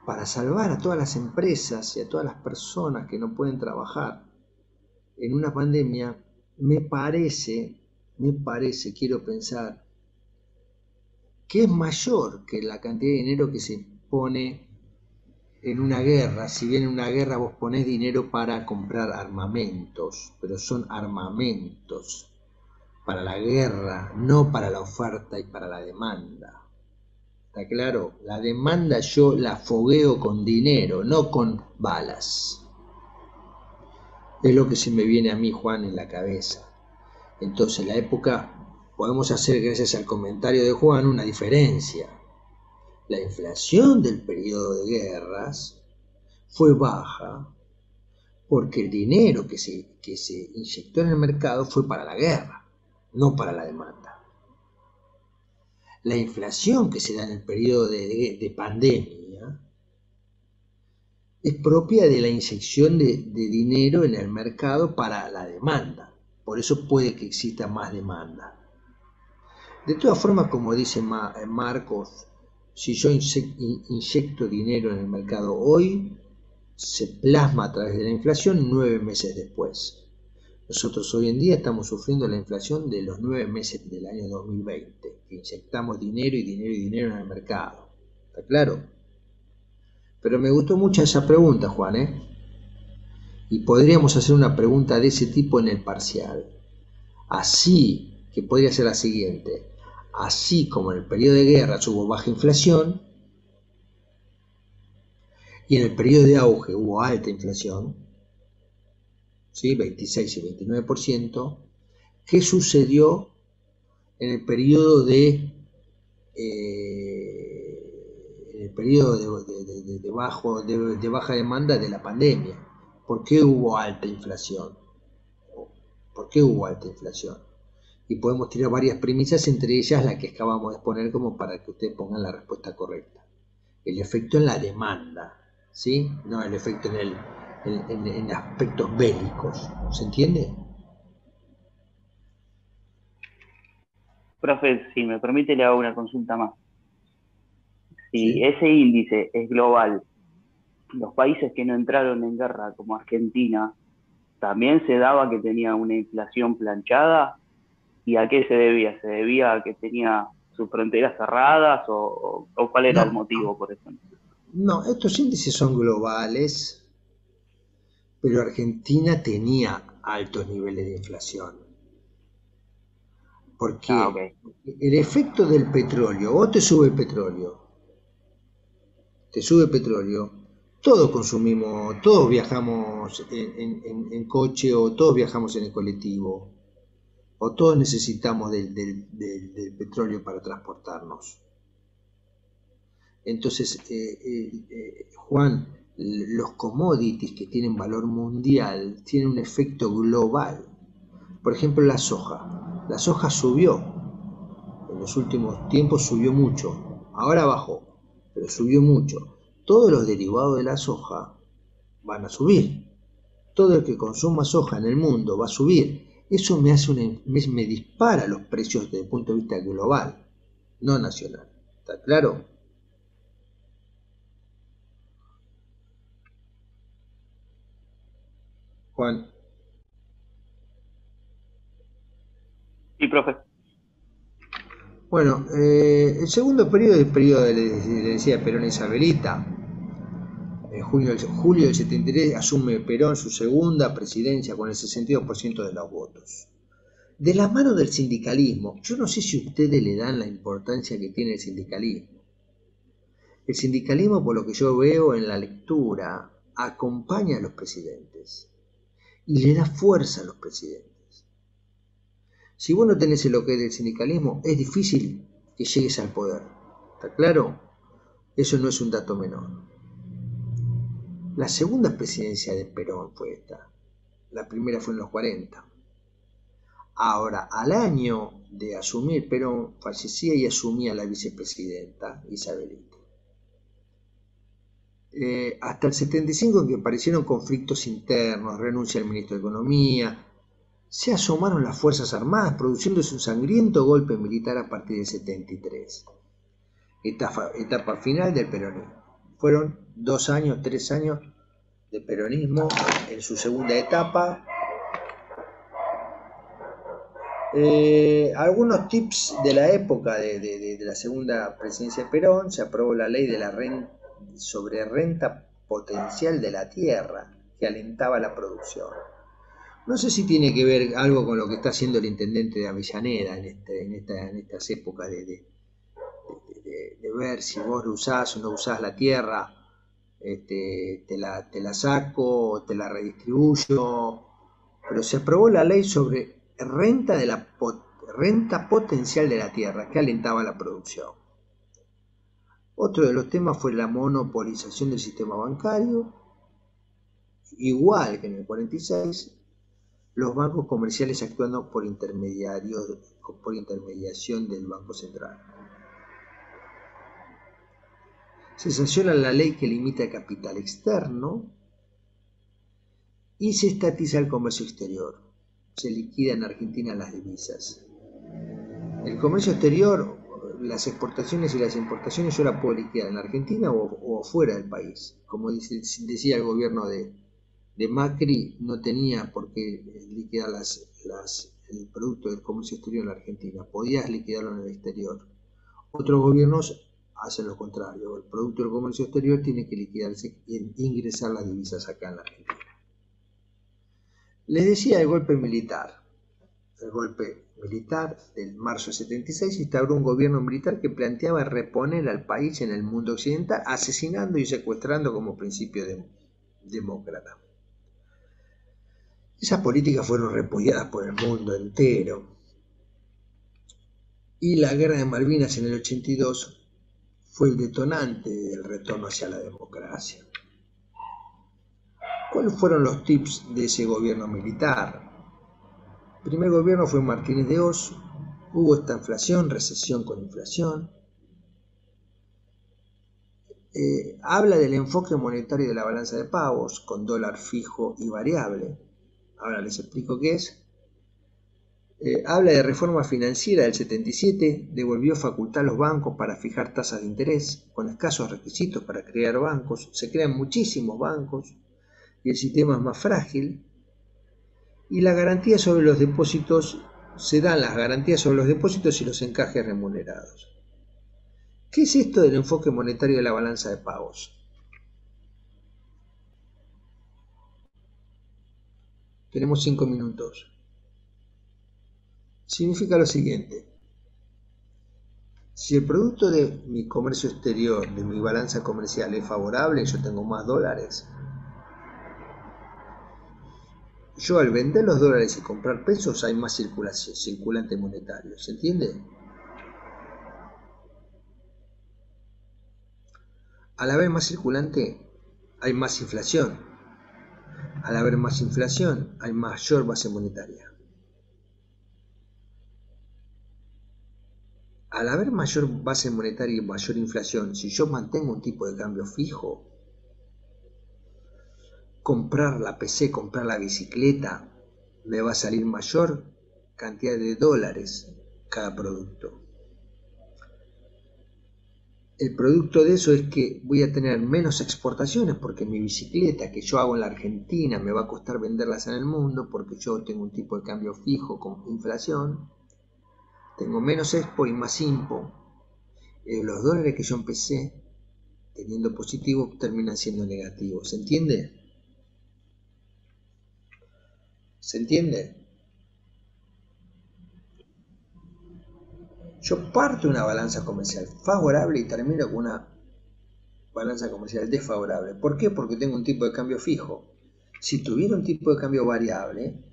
para salvar a todas las empresas y a todas las personas que no pueden trabajar en una pandemia, me parece, quiero pensar, que es mayor que la cantidad de dinero que se pone en una guerra. Si bien en una guerra vos ponés dinero para comprar armamentos, pero son armamentos para la guerra, no para la oferta y para la demanda. ¿Está claro? La demanda yo la fogueo con dinero, no con balas. Es lo que se me viene a mí, Juan, en la cabeza. Entonces, en la época, podemos hacer, gracias al comentario de Juan, una diferencia. La inflación del periodo de guerras fue baja porque el dinero que se inyectó en el mercado fue para la guerra, no para la demanda. La inflación que se da en el periodo de pandemia es propia de la inyección de dinero en el mercado para la demanda. Por eso puede que exista más demanda. De todas formas, como dice Marcos, si yo inyecto dinero en el mercado hoy, se plasma a través de la inflación 9 meses después. Nosotros hoy en día estamos sufriendo la inflación de los 9 meses del año 2020, que inyectamos dinero y dinero y dinero en el mercado. ¿Está claro? Pero me gustó mucho esa pregunta, Juan, ¿eh? Y podríamos hacer una pregunta de ese tipo en el parcial. Así, que podría ser la siguiente. Así como en el periodo de guerra hubo baja inflación, y en el periodo de auge hubo alta inflación, ¿sí? 26 y 29%, ¿qué sucedió en el periodo de baja demanda de la pandemia? ¿Por qué hubo alta inflación? ¿Por qué hubo alta inflación? Y podemos tirar varias premisas, entre ellas la que acabamos de exponer, como para que ustedes pongan la respuesta el efecto en la demanda, ¿sí? No el efecto en aspectos bélicos, ¿se entiende? Profe, si me permite, le hago una consulta más. Si ¿Sí? ese índice es global, los países que no entraron en guerra, como Argentina, también se daba que tenía una inflación planchada. ¿Y a qué se debía? ¿Se debía a que tenía sus fronteras cerradas o cuál era el No, motivo, por ejemplo? no, estos índices son globales, pero Argentina tenía altos niveles de inflación. ¿Por Ah, qué? ok. El efecto del petróleo, vos te sube el petróleo, todos consumimos, todos viajamos en coche, o todos viajamos en el colectivo, o todos necesitamos del petróleo para transportarnos. Entonces, Juan, los commodities que tienen valor mundial tienen un efecto global. Por ejemplo, la soja. La soja subió. En los últimos tiempos subió mucho. Ahora bajó, pero subió mucho. Todos los derivados de la soja van a subir. Todo el que consuma soja en el mundo va a subir. Eso me dispara los precios desde el punto de vista global, no nacional. ¿Está claro? Juan. Sí, profe. Bueno, el segundo periodo es el periodo, le decía, Perón y Isabelita. En julio del 73 asume Perón su segunda presidencia con el 62% de los votos. De la mano del sindicalismo, yo no sé si ustedes le dan la importancia que tiene el sindicalismo. El sindicalismo, por lo que yo veo en la lectura, acompaña a los presidentes y le da fuerza a los presidentes. Si vos no tenés el ok del sindicalismo, es difícil que llegues al poder. ¿Está claro? Eso no es un dato menor. La segunda presidencia de Perón fue esta. La primera fue en los 40. Ahora, al año de asumir, Perón fallecía y asumía la vicepresidenta Isabelita. Hasta el 75, en que aparecieron conflictos internos, renuncia al ministro de Economía, se asomaron las Fuerzas Armadas, produciéndose un sangriento golpe militar a partir del 73. Etapa final del peronismo. Fueron 2 años, 3 años de peronismo en su segunda etapa. Algunos tips de la época de la segunda presidencia de Perón: se aprobó la ley de la sobre renta potencial de la tierra, que alentaba la producción. No sé si tiene que ver algo con lo que está haciendo el intendente de Avellaneda en estas épocas de ver si vos lo usás o no usás la tierra, te la saco, te la redistribuyo. Pero se aprobó la ley sobre renta potencial de la tierra, que alentaba la producción. Otro de los temas fue la monopolización del sistema bancario. Igual que en el 46, los bancos comerciales actuando por intermediación del Banco Central. Se sanciona la ley que limita el capital externo y se estatiza el comercio exterior. Se liquida en Argentina las divisas. El comercio exterior, las exportaciones y las importaciones, yo la puedo liquidar en Argentina o fuera del país. Como decía el gobierno de Macri, no tenía por qué liquidar el producto del comercio exterior en la Argentina, podías liquidarlo en el exterior. Otros gobiernos hacen lo contrario: el producto del comercio exterior tiene que liquidarse y ingresar las divisas acá en la Argentina. Les decía el golpe militar. El golpe militar del marzo de 76 instauró un gobierno militar que planteaba reponer al país en el mundo occidental, asesinando y secuestrando como principio demócrata. Esas políticas fueron repudiadas por el mundo entero. Y la guerra de Malvinas en el 82 fue el detonante del retorno hacia la democracia. ¿Cuáles fueron los tips de ese gobierno militar? El primer gobierno fue Martínez de Hoz. Hubo esta inflación, recesión con inflación. Habla del enfoque monetario de la balanza de pagos, con dólar fijo y variable. Ahora les explico qué es. Habla de reforma financiera del 77, devolvió facultad a los bancos para fijar tasas de interés, con escasos requisitos para crear bancos. Se crean muchísimos bancos y el sistema es más frágil. Y la garantía sobre los depósitos, se dan las garantías sobre los depósitos y los encajes remunerados. ¿Qué es esto del enfoque monetario de la balanza de pagos? Tenemos 5 minutos. Significa lo siguiente: si el producto de mi comercio exterior, de mi balanza comercial, es favorable, yo tengo más dólares. Yo, al vender los dólares y comprar pesos, hay más circulante monetario. ¿Se entiende? Al haber más circulante, hay más inflación. Al haber más inflación, hay mayor base monetaria. Al haber mayor base monetaria y mayor inflación, si yo mantengo un tipo de cambio fijo, comprar la PC, comprar la bicicleta, me va a salir mayor cantidad de dólares cada producto. El producto de eso es que voy a tener menos exportaciones, porque mi bicicleta que yo hago en la Argentina me va a costar venderlas en el mundo, porque yo tengo un tipo de cambio fijo con inflación. Tengo menos expo y más impo. Los dólares que yo empecé teniendo positivo terminan siendo negativos. ¿Se entiende? ¿Se entiende? Yo parto de una balanza comercial favorable y termino con una balanza comercial desfavorable. ¿Por qué? Porque tengo un tipo de cambio fijo. Si tuviera un tipo de cambio variable,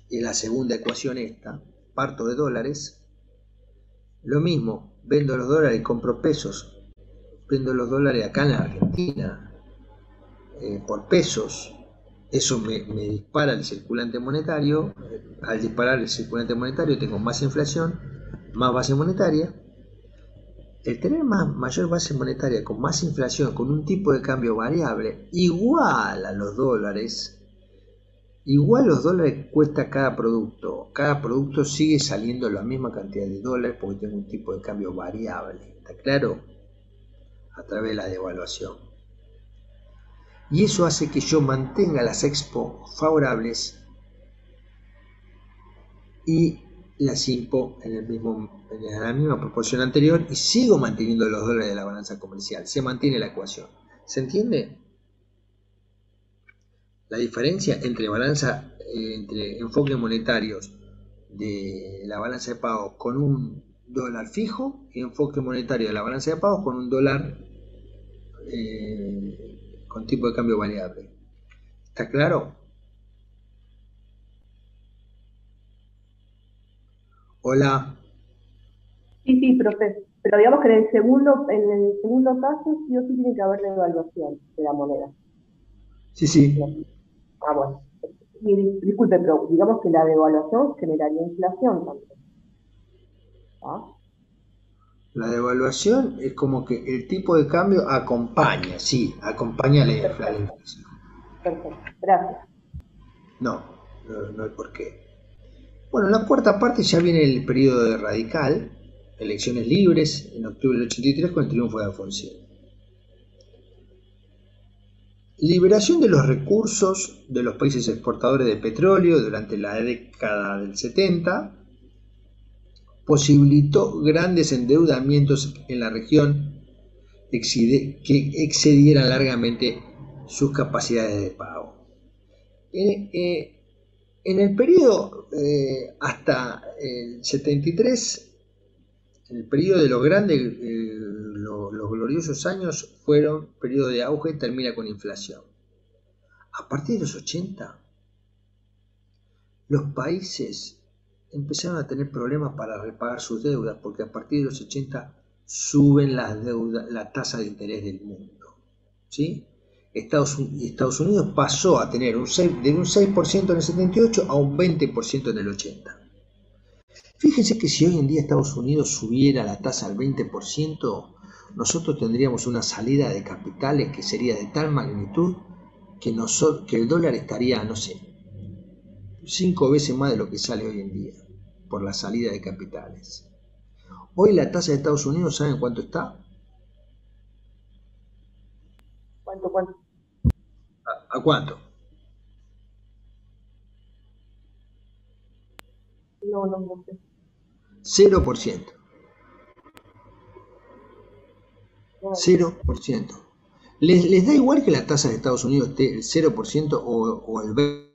en la segunda ecuación esta, parto de dólares, lo mismo, vendo los dólares y compro pesos. Vendo los dólares acá en la Argentina. por pesos. Eso me dispara el circulante monetario. Al disparar el circulante monetario tengo más inflación, más base monetaria. El tener mayor base monetaria con más inflación, con un tipo de cambio variable, igual a los dólares, igual los dólares cuesta cada producto sigue saliendo la misma cantidad de dólares porque tengo un tipo de cambio variable, ¿está claro? A través de la devaluación. Y eso hace que yo mantenga las expo favorables y las impo en la misma proporción anterior y sigo manteniendo los dólares de la balanza comercial. Se mantiene la ecuación. ¿Se entiende? La diferencia entre entre enfoques monetarios de la balanza de pagos con un dólar fijo y enfoque monetario de la balanza de pagos con un dólar con tipo de cambio variable. ¿Está claro? Hola. Sí, profe. Pero digamos que en el segundo caso sí o sí tiene que haber devaluación de la moneda. Sí. Ah, bueno. Y disculpe, pero digamos que la devaluación generaría inflación también. ¿Ah? La devaluación es como que el tipo de cambio acompaña la inflación. Perfecto. Gracias. No hay por qué. Bueno, en la cuarta parte ya viene el periodo de Radical, elecciones libres, en octubre del 83 con el triunfo de Alfonsín. Liberación de los recursos de los países exportadores de petróleo durante la década del 70 posibilitó grandes endeudamientos en la región que excedieran largamente sus capacidades de pago. En el periodo hasta el 73, en el periodo de los grandes, los gloriosos años fueron periodo de auge y termina con inflación. A partir de los 80, los países empezaron a tener problemas para repagar sus deudas, porque a partir de los 80 suben las deudas, la tasa de interés del mundo. ¿Sí? Estados Unidos pasó a tener de un 6% en el 78 a un 20% en el 80. Fíjense que si hoy en día Estados Unidos subiera la tasa al 20%, nosotros tendríamos una salida de capitales que sería de tal magnitud que el dólar estaría, no sé, 5 veces más de lo que sale hoy en día por la salida de capitales. Hoy la tasa de Estados Unidos, ¿saben cuánto está? ¿Cuánto? ¿A cuánto? No sé. 0%. 0%. ¿Les da igual que la tasa de Estados Unidos esté el 0% o el 20%?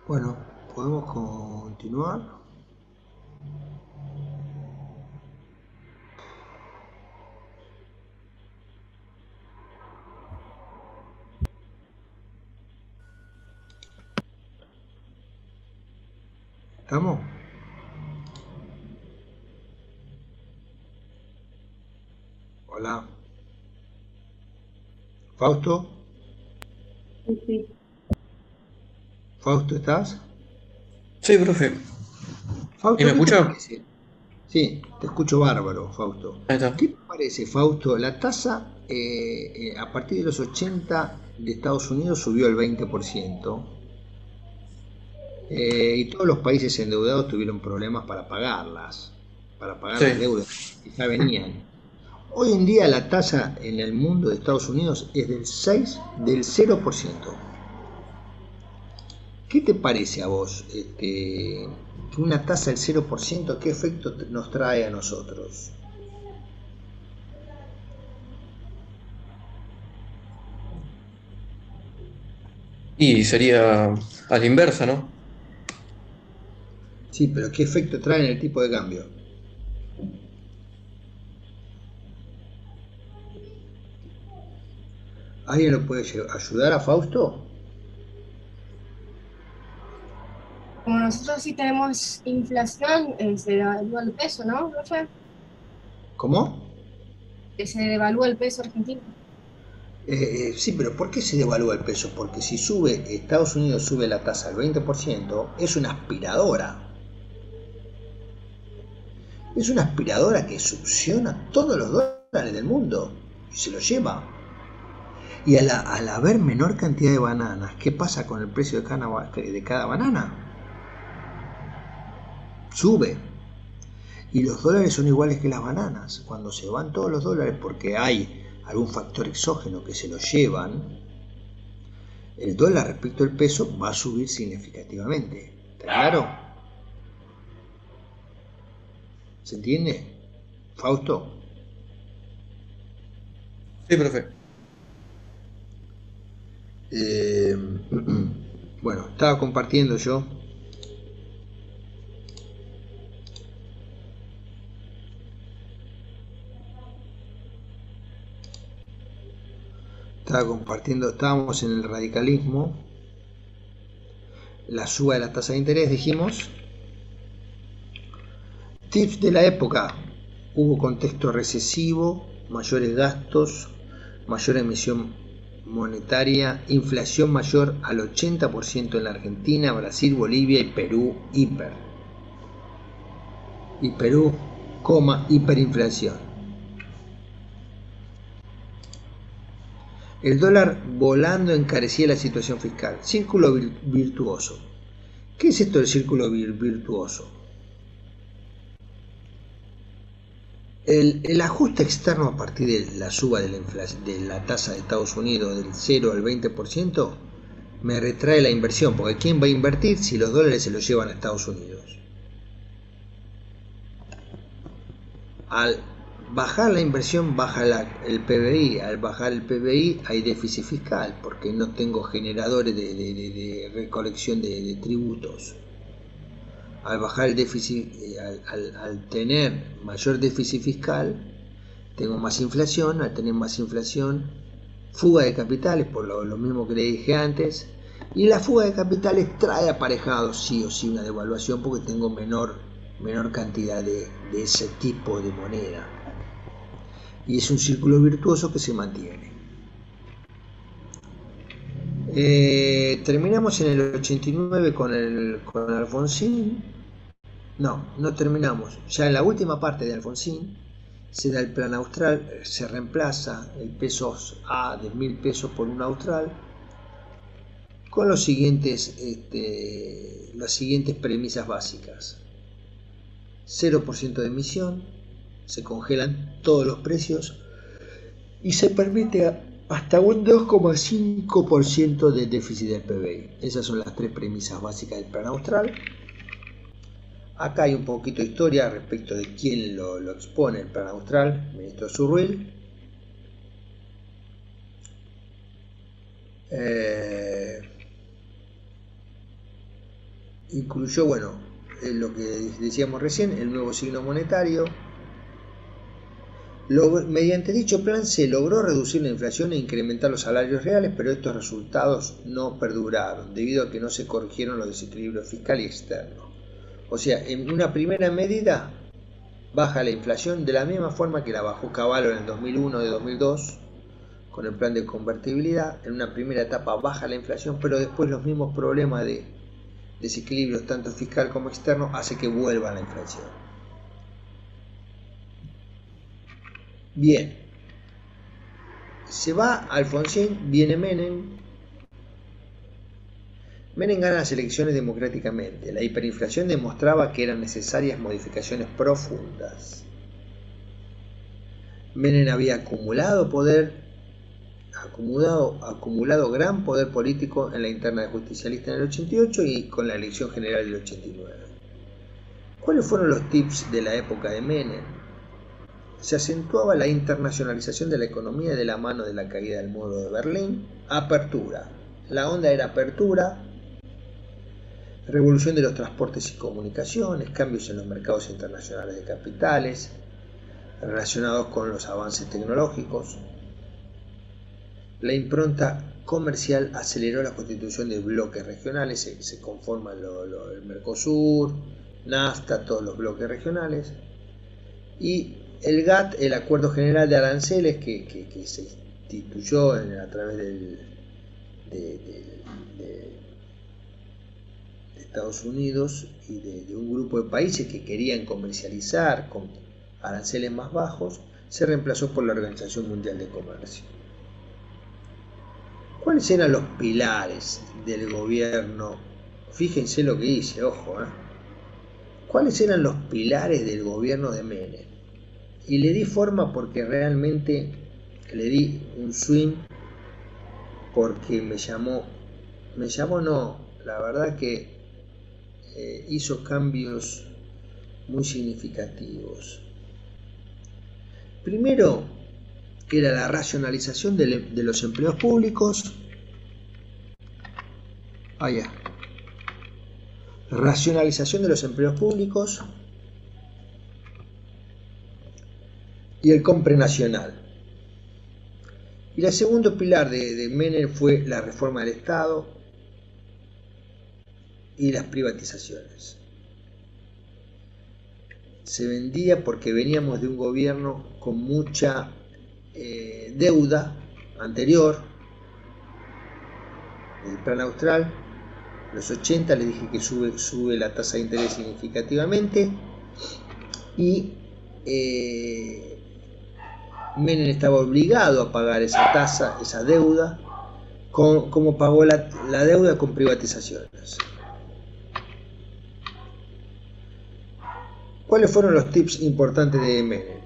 Bueno, podemos continuar. ¿Estamos? Hola. ¿Fausto? Sí. ¿Fausto estás? Sí, profe. Fausto, ¿Y me ¿qué te escucha? parece? Sí, te escucho bárbaro, Fausto. Ahí está. ¿Qué te parece, Fausto? La tasa a partir de los 80 de Estados Unidos subió al 20%. Y todos los países endeudados tuvieron problemas para pagar las Sí. deudas que ya venían. Hoy en día la tasa en el mundo de Estados Unidos es del 0%. ¿Qué te parece a vos que una tasa del 0%, qué efecto nos trae a nosotros? Y sería a la inversa, ¿no? Sí, pero ¿qué efecto trae en el tipo de cambio? ¿Alguien lo puede ayudar a Fausto? como nosotros sí tenemos inflación, se devalúa el peso, ¿no, profe? ¿Cómo? Que se devalúa el peso argentino. Sí, pero ¿por qué se devalúa el peso? Porque si Estados Unidos sube la tasa al 20%, es una aspiradora. Es una aspiradora que succiona todos los dólares del mundo y se los lleva. Y al haber menor cantidad de bananas, ¿qué pasa con el precio de cada banana? Sube. Y los dólares son iguales que las bananas. Cuando se van todos los dólares porque hay algún factor exógeno que se los llevan, el dólar respecto al peso va a subir significativamente. ¿Está claro? ¿Se entiende? Fausto. Sí, profe. Bueno, estaba compartiendo yo. Estábamos en el radicalismo, la suba de la tasa de interés, dijimos. Tips de la época: hubo contexto recesivo, mayores gastos, mayor emisión monetaria, inflación mayor al 80% en la Argentina, Brasil, Bolivia y Perú, y Perú, hiperinflación. El dólar volando encarecía la situación fiscal. Círculo virtuoso. ¿Qué es esto del círculo virtuoso? El ajuste externo a partir de la suba de la tasa de Estados Unidos del 0 al 20% me retrae la inversión, porque ¿quién va a invertir si los dólares se los llevan a Estados Unidos? Al bajar la inversión baja el PBI, al bajar el PBI hay déficit fiscal porque no tengo generadores de recolección de tributos. Al bajar el déficit, al tener mayor déficit fiscal, tengo más inflación. Al tener más inflación, fuga de capitales, por lo mismo que le dije antes, y la fuga de capitales trae aparejado sí o sí una devaluación porque tengo menor cantidad de ese tipo de moneda. Y es un círculo virtuoso que se mantiene. Terminamos en el 89 con Alfonsín. No terminamos. Ya en la última parte de Alfonsín se da el plan austral, se reemplaza el peso A de 1000 pesos por un austral con las siguientes premisas básicas: 0% de emisión, se congelan todos los precios y se permite hasta un 2,5% de déficit del PBI. Esas son las tres premisas básicas del plan austral. Acá hay un poquito de historia respecto de quién lo expone el plan austral: ministro Zurril. Incluyó, lo que decíamos recién, el nuevo signo monetario. Mediante dicho plan se logró reducir la inflación e incrementar los salarios reales, pero estos resultados no perduraron debido a que no se corrigieron los desequilibrios fiscal y externo. O sea, en una primera medida baja la inflación de la misma forma que la bajó Cavallo en el 2001 y 2002 con el plan de convertibilidad. En una primera etapa baja la inflación, pero después los mismos problemas de desequilibrios tanto fiscal como externo hace que vuelva la inflación. Bien, se va Alfonsín, viene Menem. Menem gana las elecciones democráticamente. La hiperinflación demostraba que eran necesarias modificaciones profundas. Menem había acumulado gran poder político en la interna de justicialista en el 88 y con la elección general del 89. ¿Cuáles fueron los tips de la época de Menem? Se acentuaba la internacionalización de la economía de la mano de la caída del muro de Berlín. Apertura. La onda era apertura, revolución de los transportes y comunicaciones, cambios en los mercados internacionales de capitales relacionados con los avances tecnológicos. La impronta comercial aceleró la constitución de bloques regionales, se conforman el Mercosur, NAFTA, todos los bloques regionales, y el GATT, el Acuerdo General de Aranceles, que se instituyó a través de Estados Unidos y de un grupo de países que querían comercializar con aranceles más bajos, se reemplazó por la Organización Mundial de Comercio. ¿Cuáles eran los pilares del gobierno? Fíjense lo que dice, ojo, ¿cuáles eran los pilares del gobierno de Menem? Y le di forma porque realmente le di un swing, porque la verdad que hizo cambios muy significativos. Primero, que era la racionalización de los empleos públicos. Racionalización de los empleos públicos y el compre nacional. Y el segundo pilar de Menem fue la reforma del Estado y las privatizaciones. Se vendía porque veníamos de un gobierno con mucha deuda anterior, el plan austral, los 80 les dije que sube la tasa de interés significativamente, y Menem estaba obligado a pagar esa tasa, esa deuda, como pagó la deuda con privatizaciones. ¿Cuáles fueron los tips importantes de Menem?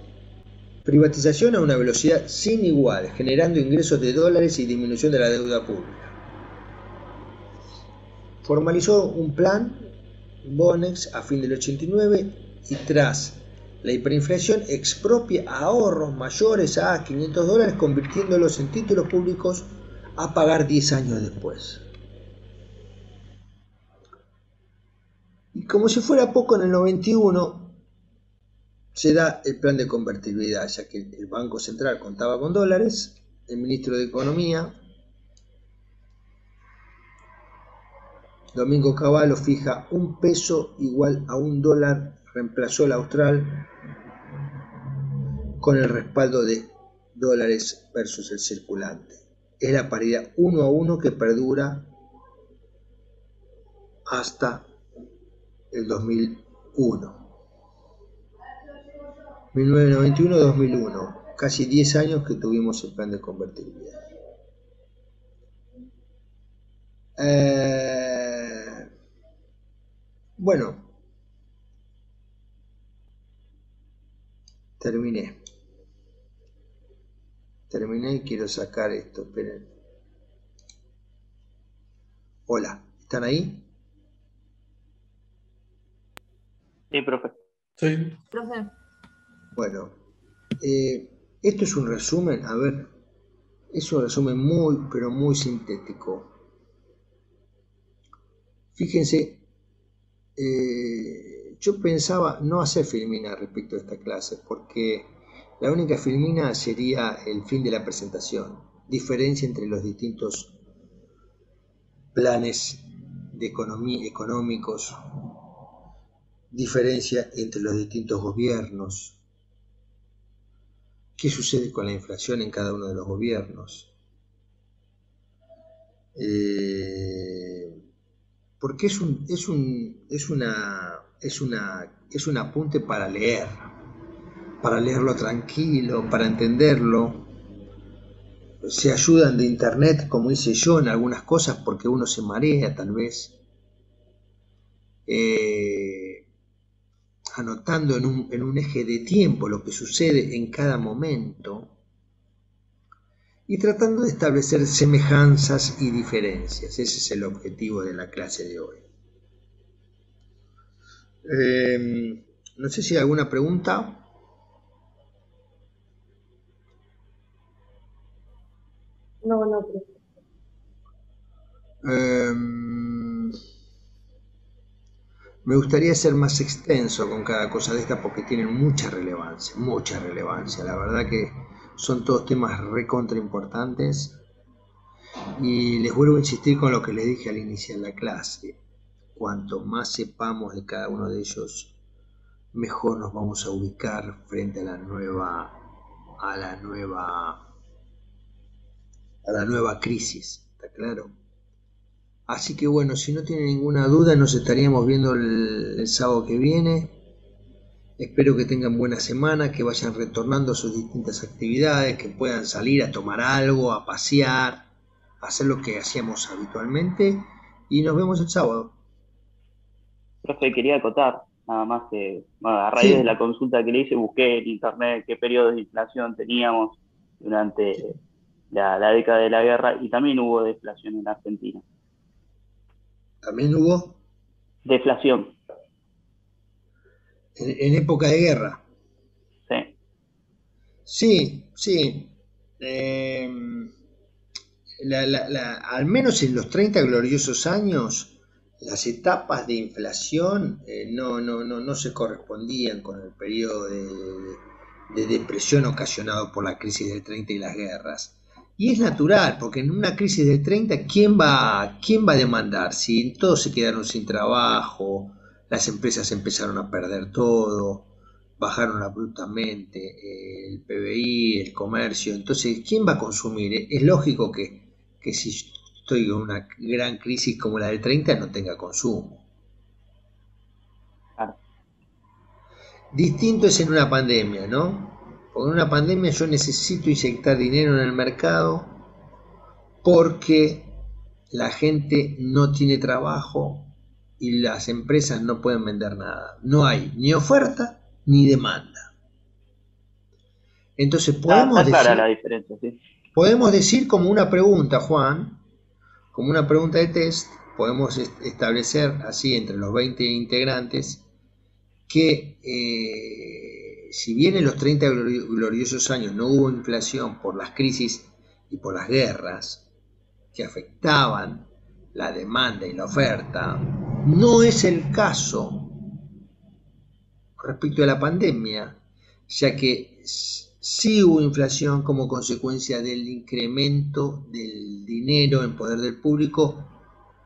Privatización a una velocidad sin igual, generando ingresos de dólares y disminución de la deuda pública. Formalizó un plan Bonex a fin del 89 y tras la hiperinflación expropia ahorros mayores a $500, convirtiéndolos en títulos públicos a pagar 10 años después. Y como si fuera poco, en el 91 se da el plan de convertibilidad, ya que el Banco Central contaba con dólares. El ministro de Economía, Domingo Cavallo, fija un peso igual a $1, reemplazó el austral con el respaldo de dólares versus el circulante. Es la paridad 1 a 1 que perdura hasta el 2001. 1991-2001, casi 10 años que tuvimos el plan de convertibilidad. Bueno, terminé y quiero sacar esto, esperen. Hola, ¿están ahí? Sí, profe. Sí. Profe. Bueno, esto es un resumen, a ver, es un resumen muy, pero muy sintético. Fíjense, yo pensaba no hacer filmina respecto a esta clase, porque la única filmina sería el fin de la presentación, diferencia entre los distintos planes de economía, económicos, diferencia entre los distintos gobiernos, qué sucede con la inflación en cada uno de los gobiernos, porque es un apunte para leerlo tranquilo, para entenderlo. Se ayudan de internet, como hice yo, en algunas cosas, porque uno se marea tal vez, anotando en un eje de tiempo lo que sucede en cada momento y tratando de establecer semejanzas y diferencias. Ese es el objetivo de la clase de hoy. No sé si hay alguna pregunta. No. Me gustaría ser más extenso con cada cosa de esta porque tienen mucha relevancia. La verdad que son todos temas recontra importantes Y les vuelvo a insistir con lo que les dije al iniciar la clase. Cuanto más sepamos de cada uno de ellos, mejor nos vamos a ubicar frente a la nueva crisis, ¿está claro? Así que bueno, si no tienen ninguna duda, nos estaríamos viendo el sábado que viene. Espero que tengan buena semana, que vayan retornando a sus distintas actividades, que puedan salir a tomar algo, a pasear, a hacer lo que hacíamos habitualmente. Y nos vemos el sábado. Profe, quería acotar, nada más que, bueno, a raíz Sí. de la consulta que le hice, busqué en internet qué periodos de inflación teníamos durante la década de la guerra, y también hubo deflación en Argentina. También hubo Deflación, en época de guerra. sí. Sí, sí. Al menos en los 30 gloriosos años, las etapas de inflación no se correspondían con el periodo de depresión ocasionado por la crisis del 30 y las guerras. Y es natural, porque en una crisis del 30, ¿quién va a demandar? Si todos se quedaron sin trabajo, las empresas empezaron a perder todo, bajaron abruptamente el PBI, el comercio. Entonces, ¿quién va a consumir? Es lógico que si estoy en una gran crisis como la del 30 no tenga consumo. Claro. Distinto es en una pandemia, ¿no? Porque en una pandemia yo necesito inyectar dinero en el mercado porque la gente no tiene trabajo y las empresas no pueden vender nada. No hay ni oferta ni demanda. Entonces Está clara la diferencia, sí. podemos decir como una pregunta, Juan, como una pregunta de test, podemos establecer así entre los 20 integrantes que si bien en los 30 gloriosos años no hubo inflación por las crisis y por las guerras que afectaban la demanda y la oferta, no es el caso respecto a la pandemia, ya que sí hubo inflación como consecuencia del incremento del dinero en poder del público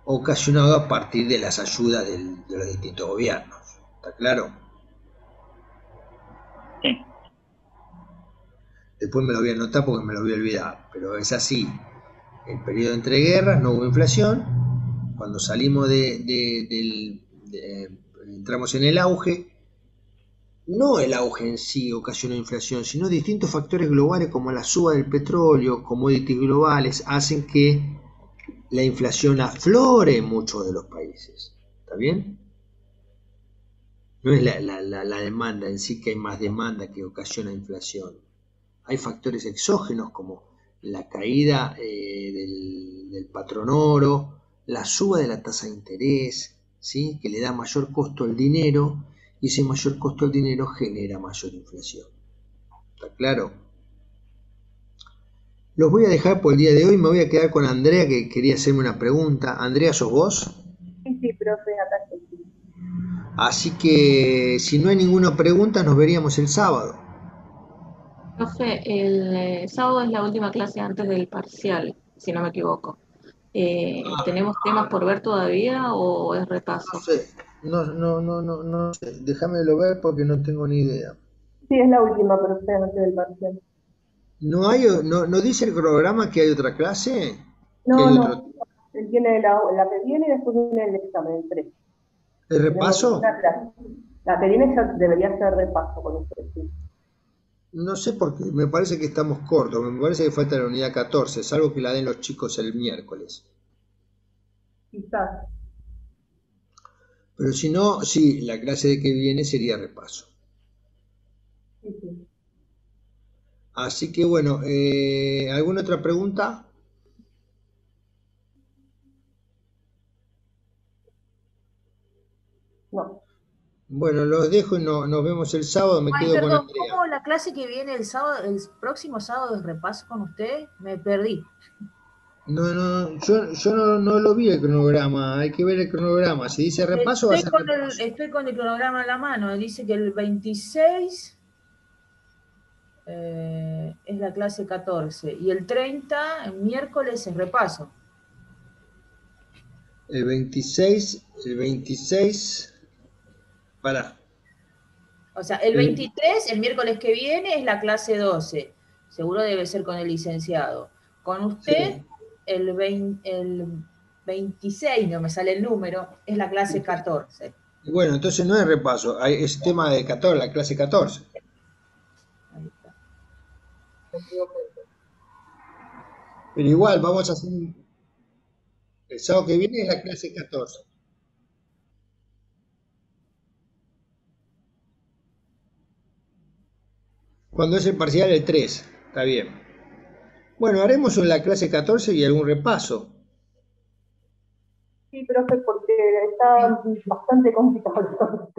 ocasionado a partir de las ayudas de los distintos gobiernos. ¿Está claro? Sí. Después me lo voy a anotar porque me lo voy a olvidar, pero es así. El periodo entre guerras no hubo inflación. Cuando salimos entramos en el auge, no el auge en sí ocasionó inflación, sino distintos factores globales como la suba del petróleo, commodities globales, hacen que la inflación aflore en muchos de los países. ¿Está bien? No es la demanda en sí, que hay más demanda que ocasiona inflación. Hay factores exógenos como la caída del patrón oro, la suba de la tasa de interés, ¿sí? Que le da mayor costo al dinero, y ese mayor costo al dinero genera mayor inflación. ¿Está claro? Los voy a dejar por el día de hoy, me voy a quedar con Andrea, que quería hacerme una pregunta. Andrea, ¿sos vos? Sí, profe, acá estoy. Así que si no hay ninguna pregunta, nos veríamos el sábado. Profe, el sábado es la última clase antes del parcial, si no me equivoco. ¿Tenemos temas por ver todavía o es repaso? No sé, no sé. Déjamelo ver porque no tengo ni idea. Sí, es la última, profe, antes del parcial. ¿No dice el programa que hay otra clase? ¿Que No, hay no. Él tiene la que viene y después viene el examen, el 3. ¿El repaso? Una clase. La que viene ya debería ser repaso con usted, sí. No sé por qué, me parece que estamos cortos, me parece que falta la unidad 14, salvo que la den los chicos el miércoles. Quizás. Pero si no, sí, la clase de que viene sería repaso. Sí, sí. Así que bueno, ¿alguna otra pregunta? No. Bueno, los dejo y nos vemos el sábado, me Ay, quedo con perdón, Andrea. ¿cómo la clase que viene el sábado, el próximo sábado es repaso con usted? Me perdí. No, yo no lo vi el cronograma, hay que ver el cronograma. Si dice repaso, va a ser repaso. Estoy con el cronograma en la mano, dice que el 26 es la clase 14 y el 30, el miércoles, es repaso. El 26, pará. O sea, el 23, el miércoles que viene, es la clase 12. Seguro debe ser con el licenciado. Con usted, Sí. el 26, no me sale el número, es la clase 14. Y bueno, entonces no es repaso, es tema de 14, la clase 14. Ahí está. Pero igual, vamos a hacer el sábado que viene es la clase 14. Cuando es el parcial el 3, está bien. Bueno, haremos en la clase 14 y algún repaso. Sí, profe, porque está bastante complicado.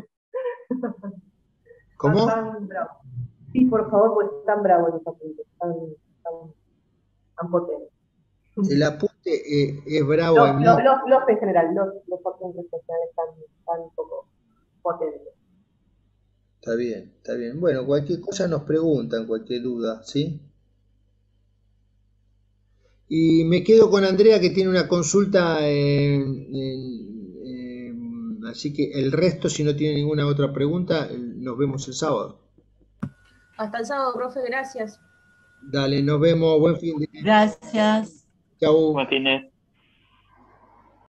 ¿Cómo? Están bravos. Sí, por favor, pues están bravos los apuntes, están potentes. El apunte es bravo en Los en general, los apuntes sociales están un poco potentes. Está bien, está bien. Bueno, cualquier cosa nos preguntan, cualquier duda, ¿sí? Y me quedo con Andrea que tiene una consulta, así que el resto, si no tiene ninguna otra pregunta, nos vemos el sábado. Hasta el sábado, profe, gracias. Dale, nos vemos, buen fin de. Gracias. Chau. Martínez.